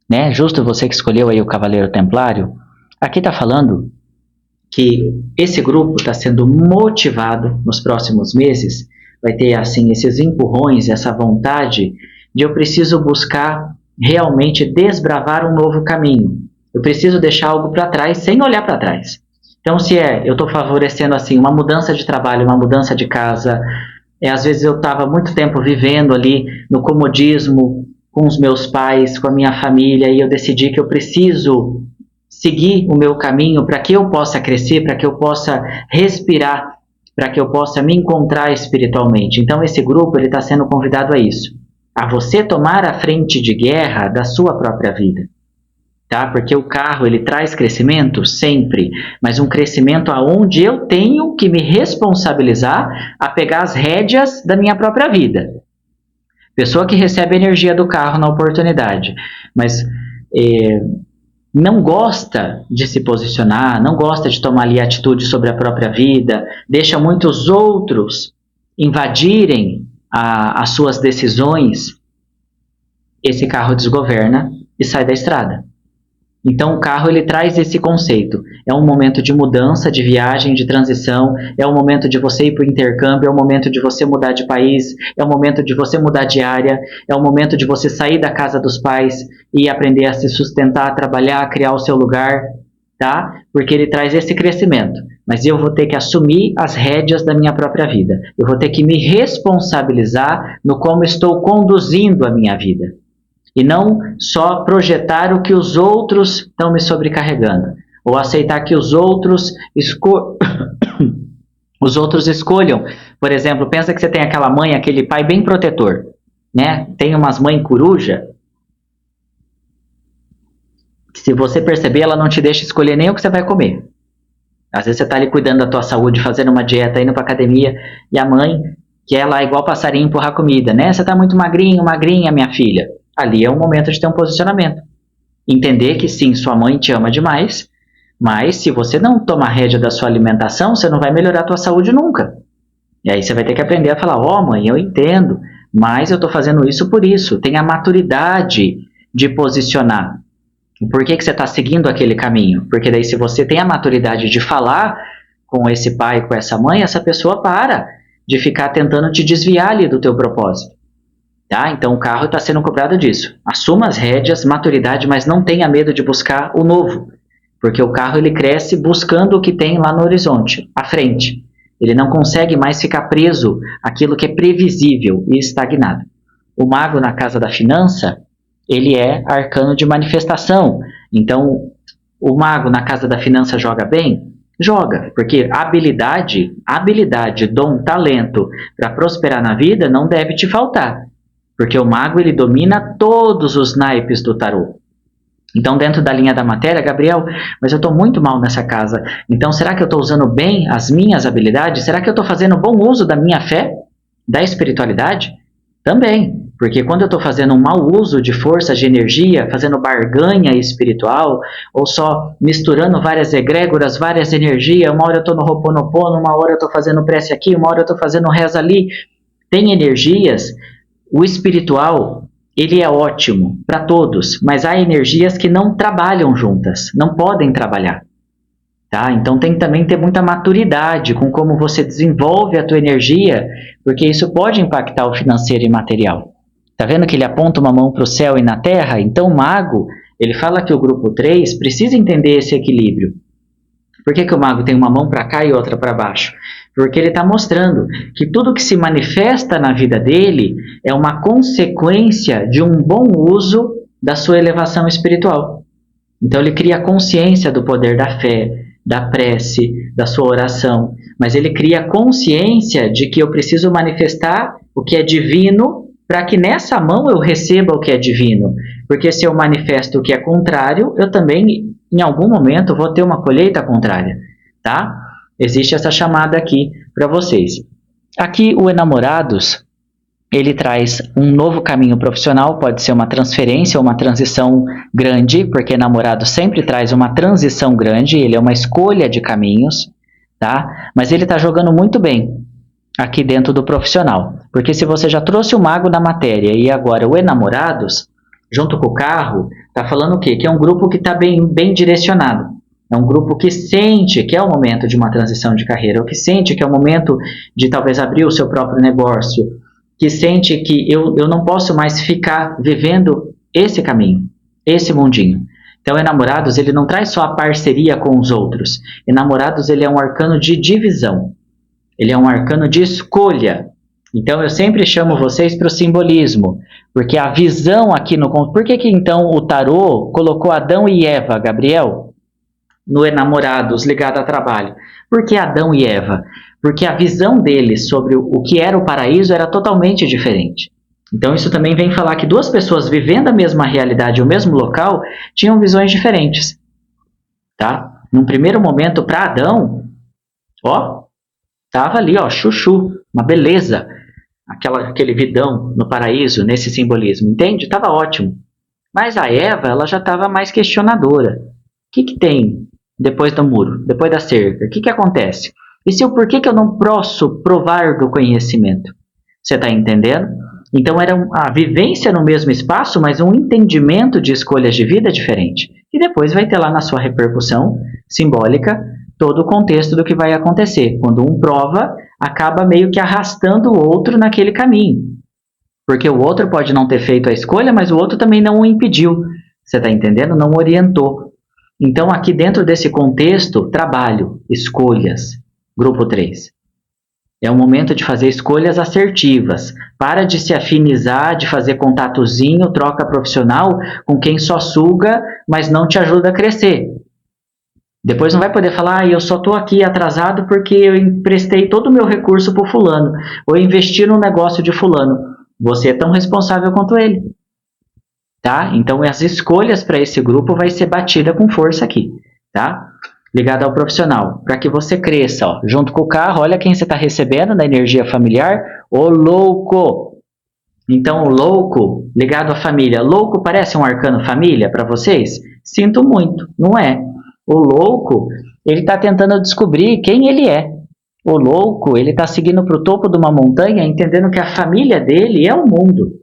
S1: né, justo você que escolheu aí o Cavaleiro Templário, aqui está falando que esse grupo está sendo motivado nos próximos meses, vai ter assim esses empurrões, essa vontade de eu preciso buscar realmente desbravar um novo caminho. Eu preciso deixar algo para trás sem olhar para trás. Então, se eu estou favorecendo assim uma mudança de trabalho, uma mudança de casa, às vezes eu estava muito tempo vivendo ali no comodismo com os meus pais, com a minha família, e eu decidi que eu preciso seguir o meu caminho para que eu possa crescer, para que eu possa respirar, para que eu possa me encontrar espiritualmente. Então, esse grupo ele está sendo convidado a isso, a você tomar a frente de guerra da sua própria vida. Tá? Porque o carro ele traz crescimento sempre, mas um crescimento aonde eu tenho que me responsabilizar a pegar as rédeas da minha própria vida. Pessoa que recebe a energia do carro na oportunidade, mas não gosta de se posicionar, não gosta de tomar ali atitude sobre a própria vida, deixa muitos outros invadirem as suas decisões, esse carro desgoverna e sai da estrada. Então o carro ele traz esse conceito. É um momento de mudança, de viagem, de transição, é um momento de você ir para o intercâmbio, é um momento de você mudar de país, é um momento de você mudar de área, é um momento de você sair da casa dos pais e aprender a se sustentar, trabalhar, criar o seu lugar, tá? Porque ele traz esse crescimento. Mas eu vou ter que assumir as rédeas da minha própria vida. Eu vou ter que me responsabilizar no como estou conduzindo a minha vida. E não só projetar o que os outros estão me sobrecarregando. Ou aceitar que os outros escolham. Por exemplo, pensa que você tem aquela mãe, aquele pai bem protetor, né? Tem umas mães coruja. Se você perceber, ela não te deixa escolher nem o que você vai comer. Às vezes você está ali cuidando da tua saúde, fazendo uma dieta, indo para academia, e a mãe quer lá igual passarinho empurrar comida, né? Você está muito magrinho, magrinha, minha filha. Ali é o momento de ter um posicionamento. Entender que sim, sua mãe te ama demais, mas se você não tomar rédea da sua alimentação, você não vai melhorar a tua saúde nunca. E aí você vai ter que aprender a falar, mãe, eu entendo, mas eu estou fazendo isso por isso. Tenha a maturidade de posicionar. Por que você está seguindo aquele caminho? Porque daí se você tem a maturidade de falar com esse pai, com essa mãe, essa pessoa para de ficar tentando te desviar ali do teu propósito. Tá? Então o carro está sendo cobrado disso. Assuma as rédeas, maturidade, mas não tenha medo de buscar o novo. Porque o carro ele cresce buscando o que tem lá no horizonte, à frente. Ele não consegue mais ficar preso àquilo que é previsível e estagnado. O mago na casa da finança, ele é arcano de manifestação. Então, o mago na casa da finança joga bem? Joga, porque habilidade, dom, talento para prosperar na vida não deve te faltar. Porque o mago ele domina todos os naipes do tarô. Então, dentro da linha da matéria, Gabriel, mas eu estou muito mal nessa casa. Então, será que eu estou usando bem as minhas habilidades? Será que eu estou fazendo bom uso da minha fé? Da espiritualidade? Também. Porque quando eu estou fazendo um mau uso de força, de energia, fazendo barganha espiritual, ou só misturando várias egrégoras, várias energias, uma hora eu estou no Ho'oponopono, uma hora eu estou fazendo prece aqui, uma hora eu estou fazendo reza ali. Tem energias. O espiritual, ele é ótimo para todos, mas há energias que não trabalham juntas, não podem trabalhar. Tá? Então tem que também ter muita maturidade com como você desenvolve a tua energia, porque isso pode impactar o financeiro e material. Tá vendo que ele aponta uma mão para o céu e na terra? Então o mago, ele fala que o grupo 3 precisa entender esse equilíbrio. Por que o mago tem uma mão para cá e outra para baixo? Porque ele está mostrando que tudo que se manifesta na vida dele é uma consequência de um bom uso da sua elevação espiritual. Então ele cria consciência do poder da fé, da prece, da sua oração, mas ele cria consciência de que eu preciso manifestar o que é divino para que nessa mão eu receba o que é divino. Porque se eu manifesto o que é contrário, eu também, em algum momento, vou ter uma colheita contrária, tá? Existe essa chamada aqui para vocês. Aqui o Enamorados, ele traz um novo caminho profissional, pode ser uma transferência ou uma transição grande, porque Enamorado sempre traz uma transição grande, ele é uma escolha de caminhos, tá? Mas ele está jogando muito bem aqui dentro do profissional, porque se você já trouxe o mago da matéria e agora o Enamorados, junto com o carro, está falando o quê? Que é um grupo que está bem direcionado. É um grupo que sente que é o momento de uma transição de carreira, ou que sente que é o momento de talvez abrir o seu próprio negócio, que sente que eu não posso mais ficar vivendo esse caminho, esse mundinho. Então, Enamorados, ele não traz só a parceria com os outros. Enamorados, ele é um arcano de divisão. Ele é um arcano de escolha. Então, eu sempre chamo vocês para o simbolismo, porque a visão aqui no... Por que então o tarô colocou Adão e Eva, Gabriel, no Enamorados, ligado a trabalho? Por que Adão e Eva? Porque a visão deles sobre o que era o paraíso era totalmente diferente. Então isso também vem falar que duas pessoas vivendo a mesma realidade, o mesmo local, tinham visões diferentes. Tá? Num primeiro momento, para Adão, estava ali, chuchu, uma beleza. aquele vidão no paraíso, nesse simbolismo, entende? Estava ótimo. Mas a Eva, ela já estava mais questionadora. O que tem depois do muro, depois da cerca? O que acontece? E se o porquê que eu não posso provar do conhecimento? Você está entendendo? Então era a vivência no mesmo espaço, mas um entendimento de escolhas de vida diferente. E depois vai ter lá na sua repercussão simbólica todo o contexto do que vai acontecer. Quando um prova, acaba meio que arrastando o outro naquele caminho. Porque o outro pode não ter feito a escolha, mas o outro também não o impediu. Você está entendendo? Não orientou. Então, aqui dentro desse contexto, trabalho, escolhas, grupo 3. É um momento de fazer escolhas assertivas. Para de se afinizar, de fazer contatozinho, troca profissional com quem só suga, mas não te ajuda a crescer. Depois não vai poder falar, eu só estou aqui atrasado porque eu emprestei todo o meu recurso para o fulano, ou investi no negócio de fulano. Você é tão responsável quanto ele. Tá? Então, as escolhas para esse grupo vai ser batida com força aqui. Tá? Ligado ao profissional. Para que você cresça. Ó, junto com o carro, olha quem você está recebendo da energia familiar. O louco. Então, o louco ligado à família. Louco parece um arcano família para vocês? Sinto muito. Não é. O louco, ele está tentando descobrir quem ele é. O louco, ele está seguindo para o topo de uma montanha, entendendo que a família dele é o mundo.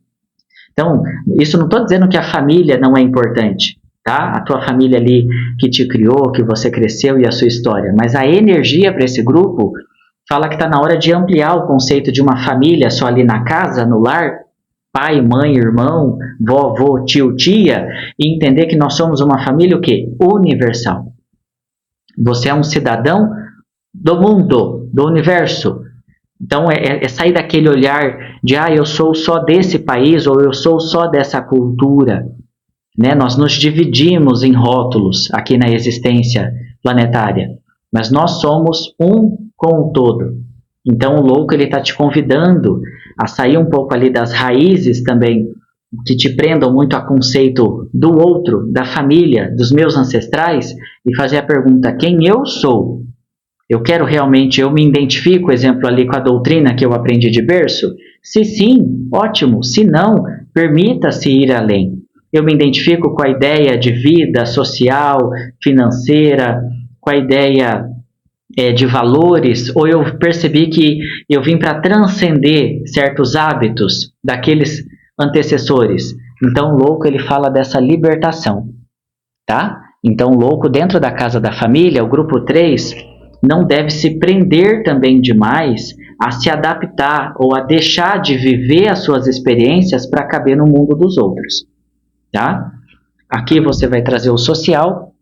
S1: Então, isso não estou dizendo que a família não é importante, tá? A tua família ali que te criou, que você cresceu e a sua história. Mas a energia para esse grupo fala que está na hora de ampliar o conceito de uma família só ali na casa, no lar, pai, mãe, irmão, vovô, tio, tia, e entender que nós somos uma família o quê? Universal. Você é um cidadão do mundo, do universo. Então, é sair daquele olhar de, eu sou só desse país ou eu sou só dessa cultura. Né? Nós nos dividimos em rótulos aqui na existência planetária, mas nós somos um com o todo. Então, o louco está te convidando a sair um pouco ali das raízes também, que te prendam muito a conceito do outro, da família, dos meus ancestrais, e fazer a pergunta, quem eu sou? Eu quero realmente, eu me identifico, exemplo ali com a doutrina que eu aprendi de berço? Se sim, ótimo. Se não, permita-se ir além. Eu me identifico com a ideia de vida social, financeira, com a ideia de valores, ou eu percebi que eu vim para transcender certos hábitos daqueles antecessores. Então, o louco, ele fala dessa libertação, tá? Então, o louco, dentro da casa da família, o grupo 3, não deve se prender também demais a se adaptar ou a deixar de viver as suas experiências para caber no mundo dos outros, tá? Aqui você vai trazer o social.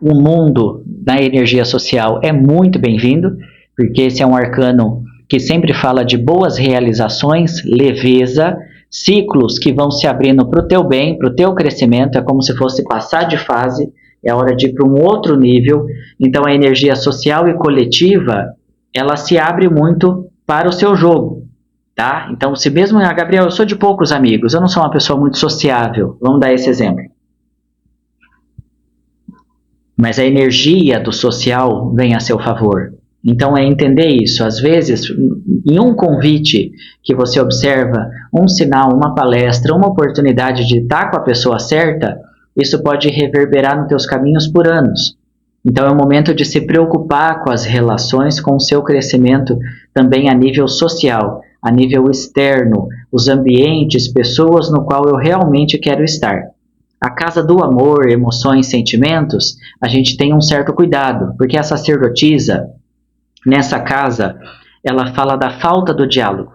S1: O mundo da energia social é muito bem-vindo, porque esse é um arcano que sempre fala de boas realizações, leveza, ciclos que vão se abrindo para o teu bem, para o teu crescimento, é como se fosse passar de fase, é hora de ir para um outro nível. Então a energia social e coletiva, ela se abre muito para o seu jogo, tá? Então se mesmo, Gabriel, eu sou de poucos amigos, eu não sou uma pessoa muito sociável, vamos dar esse exemplo. Mas a energia do social vem a seu favor. Então é entender isso. Às vezes, em um convite que você observa, um sinal, uma palestra, uma oportunidade de estar com a pessoa certa, isso pode reverberar nos teus caminhos por anos. Então é o momento de se preocupar com as relações, com o seu crescimento também a nível social, a nível externo, os ambientes, pessoas no qual eu realmente quero estar. A casa do amor, emoções, sentimentos, a gente tem um certo cuidado, porque a sacerdotisa, nessa casa, ela fala da falta do diálogo.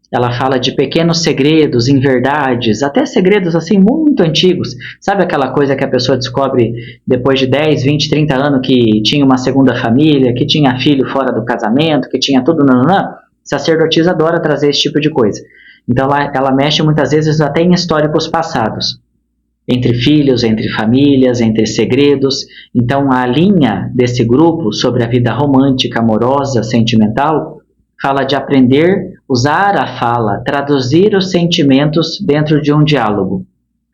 S1: Ela fala de pequenos segredos, inverdades, até segredos assim muito antigos. Sabe aquela coisa que a pessoa descobre depois de 10, 20, 30 anos que tinha uma segunda família, que tinha filho fora do casamento, que tinha tudo, nananã? Sacerdotisa adora trazer esse tipo de coisa. Então ela mexe muitas vezes até em históricos passados. Entre filhos, entre famílias, entre segredos. Então, a linha desse grupo sobre a vida romântica, amorosa, sentimental, fala de aprender, usar a fala, traduzir os sentimentos dentro de um diálogo.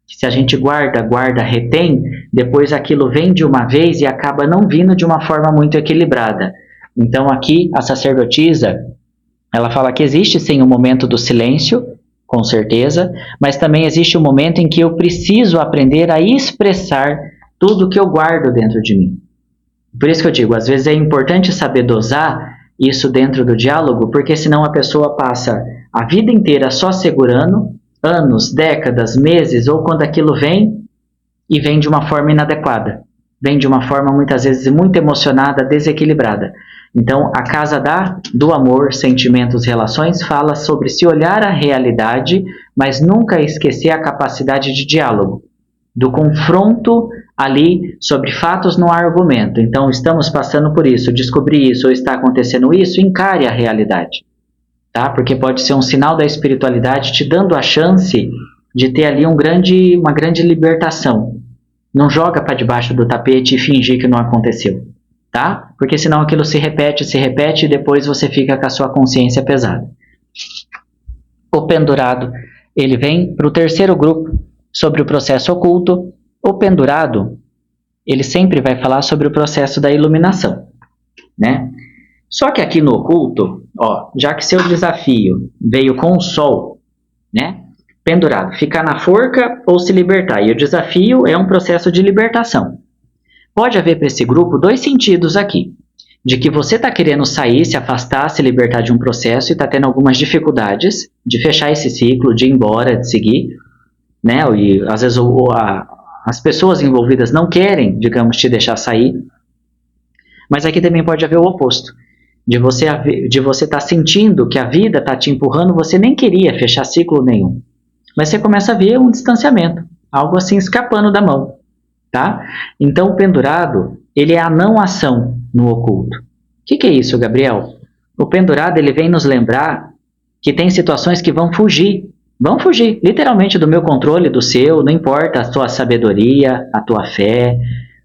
S1: Se a gente guarda, retém, depois aquilo vem de uma vez e acaba não vindo de uma forma muito equilibrada. Então, aqui, a sacerdotisa Ela fala que existe sim o momento do silêncio, com certeza, mas também existe o momento em que eu preciso aprender a expressar tudo que eu guardo dentro de mim. Por isso que eu digo, às vezes é importante saber dosar isso dentro do diálogo, porque senão a pessoa passa a vida inteira só segurando, anos, décadas, meses, ou quando aquilo vem, e vem de uma forma inadequada. Vem de uma forma, muitas vezes, muito emocionada, desequilibrada. Então, a casa do amor, sentimentos, relações, fala sobre se olhar a realidade, mas nunca esquecer a capacidade de diálogo, do confronto ali sobre fatos no argumento. Então, estamos passando por isso, descobri isso, ou está acontecendo isso, encare a realidade. Tá? Porque pode ser um sinal da espiritualidade te dando a chance de ter ali uma grande libertação. Não joga para debaixo do tapete e fingir que não aconteceu. Tá? Porque senão aquilo se repete e depois você fica com a sua consciência pesada. O pendurado, ele vem para o terceiro grupo, sobre o processo oculto. O pendurado, ele sempre vai falar sobre o processo da iluminação, né? Só que aqui no oculto, ó, já que seu desafio veio com o sol, né? Pendurado, ficar na forca ou se libertar. E o desafio é um processo de libertação. Pode haver para esse grupo dois sentidos aqui. De que você está querendo sair, se afastar, se libertar de um processo e está tendo algumas dificuldades de fechar esse ciclo, de ir embora, de seguir, né? E às vezes as pessoas envolvidas não querem, digamos, te deixar sair. Mas aqui também pode haver o oposto. De você estar sentindo que a vida está te empurrando, você nem queria fechar ciclo nenhum. Mas você começa a ver um distanciamento, algo assim escapando da mão. Tá? Então o pendurado, ele é a não ação no oculto. O que é isso, Gabriel? O pendurado, ele vem nos lembrar que tem situações que vão fugir, literalmente do meu controle, do seu, não importa a tua sabedoria, a tua fé,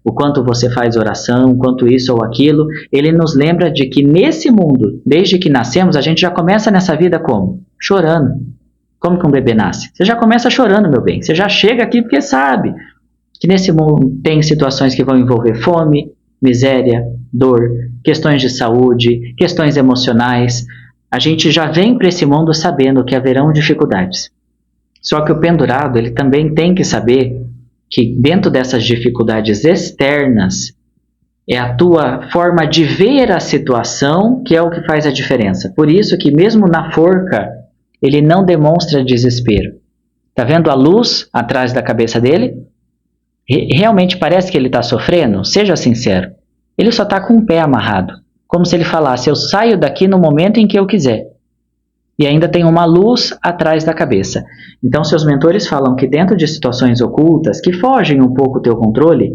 S1: o quanto você faz oração, quanto isso ou aquilo, ele nos lembra de que nesse mundo, desde que nascemos, a gente já começa nessa vida como? Chorando. Como que um bebê nasce? Você já começa chorando, meu bem, você já chega aqui porque sabe que nesse mundo tem situações que vão envolver fome, miséria, dor, questões de saúde, questões emocionais. A gente já vem para esse mundo sabendo que haverão dificuldades. Só que o pendurado, ele também tem que saber que dentro dessas dificuldades externas é a tua forma de ver a situação que é o que faz a diferença. Por isso que mesmo na forca, ele não demonstra desespero. Tá vendo a luz atrás da cabeça dele? Realmente parece que ele está sofrendo? Seja sincero. Ele só está com um pé amarrado. Como se ele falasse, eu saio daqui no momento em que eu quiser. E ainda tem uma luz atrás da cabeça. Então, seus mentores falam que dentro de situações ocultas, que fogem um pouco do teu controle,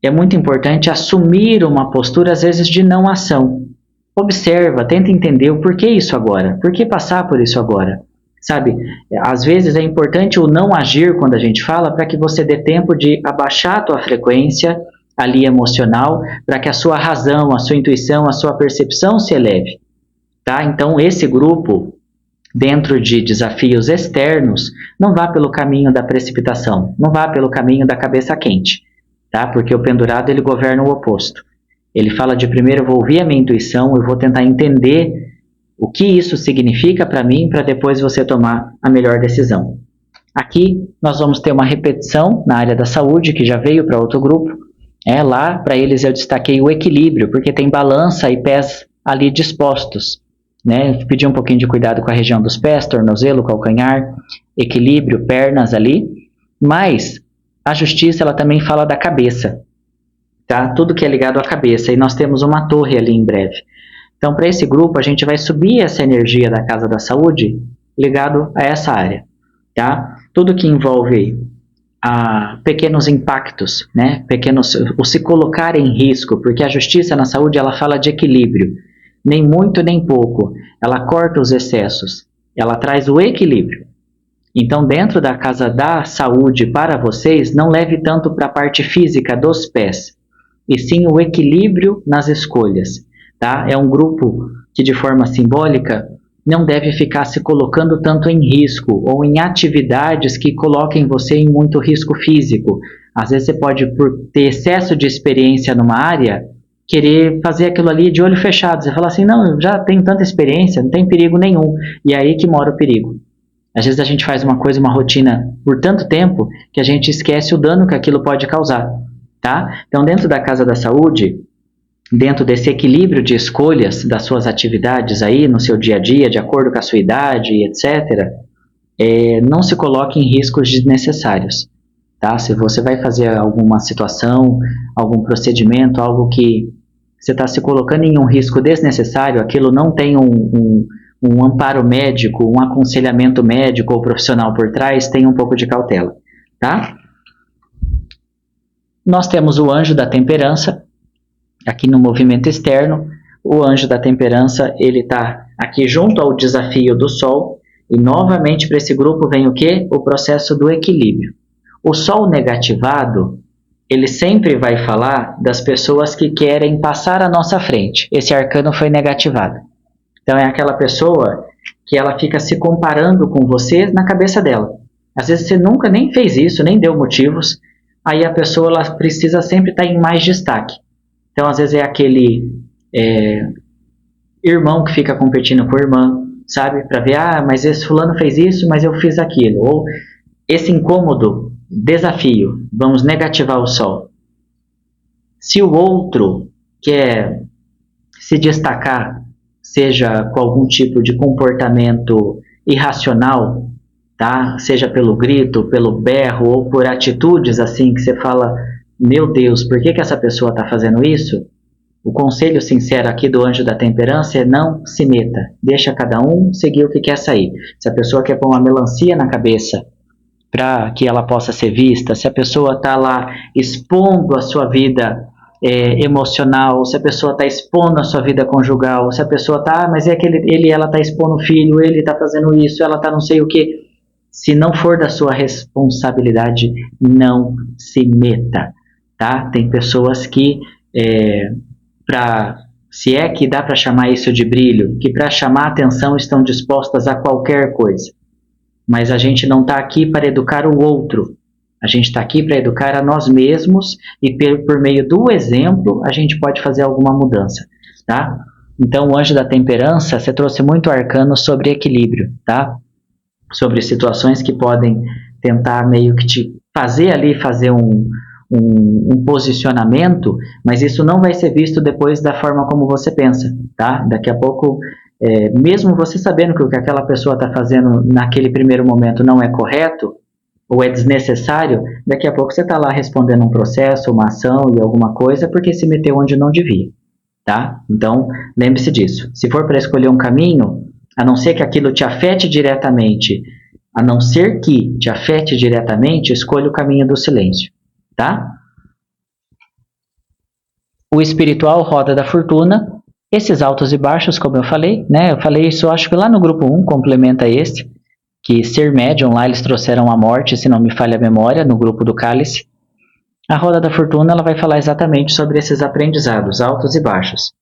S1: é muito importante assumir uma postura, às vezes, de não ação. Observa, tenta entender o porquê isso agora. Por que passar por isso agora? Sabe, às vezes é importante o não agir quando a gente fala para que você dê tempo de abaixar a tua frequência ali emocional, para que a sua razão, a sua intuição, a sua percepção se eleve. Tá? Então esse grupo, dentro de desafios externos, não vá pelo caminho da precipitação, não vá pelo caminho da cabeça quente, tá? Porque o pendurado ele governa o oposto. Ele fala de primeiro eu vou ouvir a minha intuição, eu vou tentar entender o que isso significa para mim, para depois você tomar a melhor decisão. Aqui nós vamos ter uma repetição na área da saúde, que já veio para outro grupo. Lá, para eles, eu destaquei o equilíbrio, porque tem balança e pés ali dispostos. Né? Pedi um pouquinho de cuidado com a região dos pés, tornozelo, calcanhar, equilíbrio, pernas ali. Mas a justiça ela também fala da cabeça. Tá? Tudo que é ligado à cabeça. E nós temos uma torre ali em breve. Então, para esse grupo, a gente vai subir essa energia da Casa da Saúde ligado a essa área. Tá? Tudo que envolve pequenos impactos, né? O se colocar em risco, porque a justiça na saúde ela fala de equilíbrio, nem muito nem pouco. Ela corta os excessos, ela traz o equilíbrio. Então, dentro da Casa da Saúde, para vocês, não leve tanto para a parte física dos pés, e sim o equilíbrio nas escolhas. Tá? É um grupo que, de forma simbólica, não deve ficar se colocando tanto em risco ou em atividades que coloquem você em muito risco físico. Às vezes você pode, por ter excesso de experiência numa área, querer fazer aquilo ali de olho fechado. Você fala assim, não, eu já tenho tanta experiência, não tem perigo nenhum. E é aí que mora o perigo. Às vezes a gente faz uma coisa, uma rotina por tanto tempo que a gente esquece o dano que aquilo pode causar, tá? Então, dentro da Casa da Saúde, dentro desse equilíbrio de escolhas das suas atividades aí no seu dia a dia, de acordo com a sua idade, etc., não se coloque em riscos desnecessários, tá? Se você vai fazer alguma situação, algum procedimento, algo que você está se colocando em um risco desnecessário, aquilo não tem um amparo médico, um aconselhamento médico ou profissional por trás, tenha um pouco de cautela, tá? Nós temos o anjo da temperança, aqui no movimento externo. O anjo da temperança, ele está aqui junto ao desafio do Sol, e novamente para esse grupo vem o quê? O processo do equilíbrio. O Sol negativado, ele sempre vai falar das pessoas que querem passar à nossa frente. Esse arcano foi negativado. Então é aquela pessoa que ela fica se comparando com você na cabeça dela. Às vezes você nunca nem fez isso, nem deu motivos, aí a pessoa ela precisa sempre estar em mais destaque. Então às vezes é aquele irmão que fica competindo com a irmã, sabe? Para ver, mas esse fulano fez isso, mas eu fiz aquilo. Ou esse incômodo, desafio, vamos negativar o Sol. Se o outro quer se destacar, seja com algum tipo de comportamento irracional, tá? Seja pelo grito, pelo berro ou por atitudes assim que você fala, meu Deus, por que essa pessoa está fazendo isso? O conselho sincero aqui do anjo da temperança é não se meta, deixa cada um seguir o que quer sair. Se a pessoa quer pôr uma melancia na cabeça para que ela possa ser vista, se a pessoa está lá expondo a sua vida emocional, se a pessoa está expondo a sua vida conjugal, se a pessoa está, mas é que ela está expondo o filho, ele está fazendo isso, ela está não sei o que. Se não for da sua responsabilidade, não se meta, tá? Tem pessoas que, se é que dá para chamar isso de brilho, que para chamar atenção estão dispostas a qualquer coisa. Mas a gente não está aqui para educar o outro. A gente está aqui para educar a nós mesmos e por meio do exemplo a gente pode fazer alguma mudança, tá? Então o anjo da temperança, você trouxe muito arcano sobre equilíbrio, tá? Sobre situações que podem tentar meio que te fazer um posicionamento, mas isso não vai ser visto depois da forma como você pensa, tá? Daqui a pouco, mesmo você sabendo que o que aquela pessoa está fazendo naquele primeiro momento não é correto, ou é desnecessário, daqui a pouco você está lá respondendo um processo, uma ação e alguma coisa, porque se meteu onde não devia, tá? Então, lembre-se disso. Se for para escolher um caminho, a não ser que aquilo te afete diretamente, escolha o caminho do silêncio, tá? O espiritual roda da fortuna, esses altos e baixos, como eu falei, né? Eu falei isso, acho que lá no grupo 1, complementa esse, que ser médium, lá eles trouxeram a morte, se não me falha a memória, no grupo do Cálice. A roda da fortuna ela vai falar exatamente sobre esses aprendizados, altos e baixos.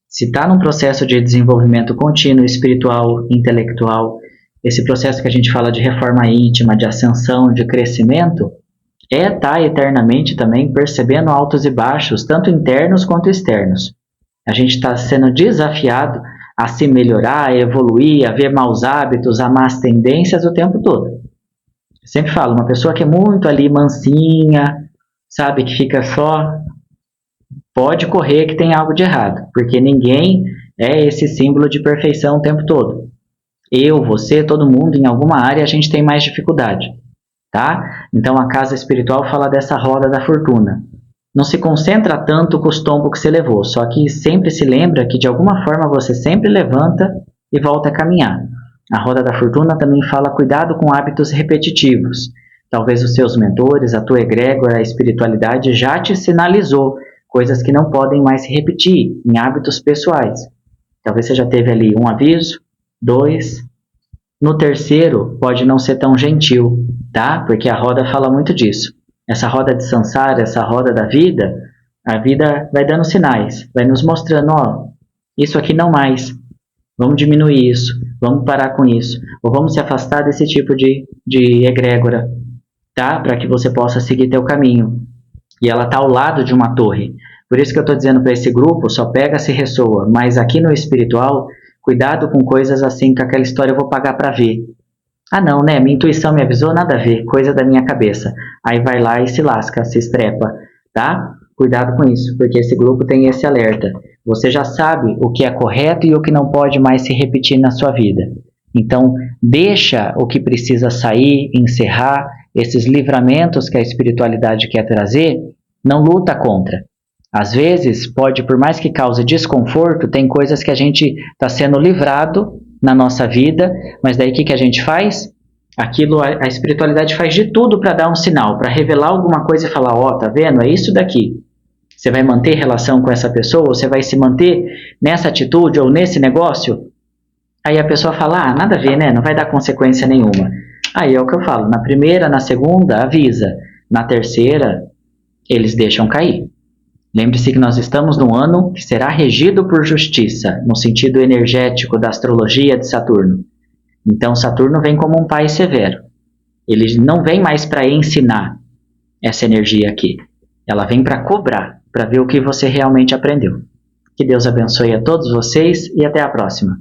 S1: Se está num processo de desenvolvimento contínuo, espiritual, intelectual, esse processo que a gente fala de reforma íntima, de ascensão, de crescimento, tá eternamente também percebendo altos e baixos, tanto internos quanto externos. A gente está sendo desafiado a se melhorar, a evoluir, a ver maus hábitos, a más tendências o tempo todo. Eu sempre falo, uma pessoa que é muito ali mansinha, sabe, que fica só, pode correr que tem algo de errado, porque ninguém é esse símbolo de perfeição o tempo todo. Eu, você, todo mundo, em alguma área a gente tem mais dificuldade, tá? Então a casa espiritual fala dessa roda da fortuna. Não se concentra tanto com os tombos que você levou, só que sempre se lembra que de alguma forma você sempre levanta e volta a caminhar. A roda da fortuna também fala cuidado com hábitos repetitivos. Talvez os seus mentores, a tua egrégora, a espiritualidade já te sinalizou coisas que não podem mais se repetir em hábitos pessoais. Talvez você já teve ali um aviso, 2, no terceiro pode não ser tão gentil, tá? Porque a roda fala muito disso. Essa roda de samsara, essa roda da vida, a vida vai dando sinais, vai nos mostrando, isso aqui não mais, vamos diminuir isso, vamos parar com isso, ou vamos se afastar desse tipo de egrégora, tá? Para que você possa seguir teu caminho. E ela está ao lado de uma torre, Por isso que eu estou dizendo para esse grupo, só pega se ressoa. Mas aqui no espiritual, cuidado com coisas assim, com aquela história eu vou pagar para ver. Ah não, né? Minha intuição me avisou, nada a ver, coisa da minha cabeça. Aí vai lá e se lasca, se estrepa, tá? Cuidado com isso, porque esse grupo tem esse alerta. Você já sabe o que é correto e o que não pode mais se repetir na sua vida. Então, deixa o que precisa sair, encerrar, esses livramentos que a espiritualidade quer trazer, não luta contra. Às vezes, pode, por mais que cause desconforto, tem coisas que a gente está sendo livrado na nossa vida, mas daí o que a gente faz? Aquilo, a espiritualidade faz de tudo para dar um sinal, para revelar alguma coisa e falar, ó, tá vendo? É isso daqui. Você vai manter relação com essa pessoa? Ou você vai se manter nessa atitude ou nesse negócio? Aí a pessoa fala, ah, nada a ver, né? Não vai dar consequência nenhuma. Aí é o que eu falo, na primeira, na segunda, avisa. Na terceira, eles deixam cair. Lembre-se que nós estamos num ano que será regido por justiça, no sentido energético da astrologia de Saturno. Então Saturno vem como um pai severo. Ele não vem mais para ensinar essa energia aqui. Ela vem para cobrar, para ver o que você realmente aprendeu. Que Deus abençoe a todos vocês e até a próxima.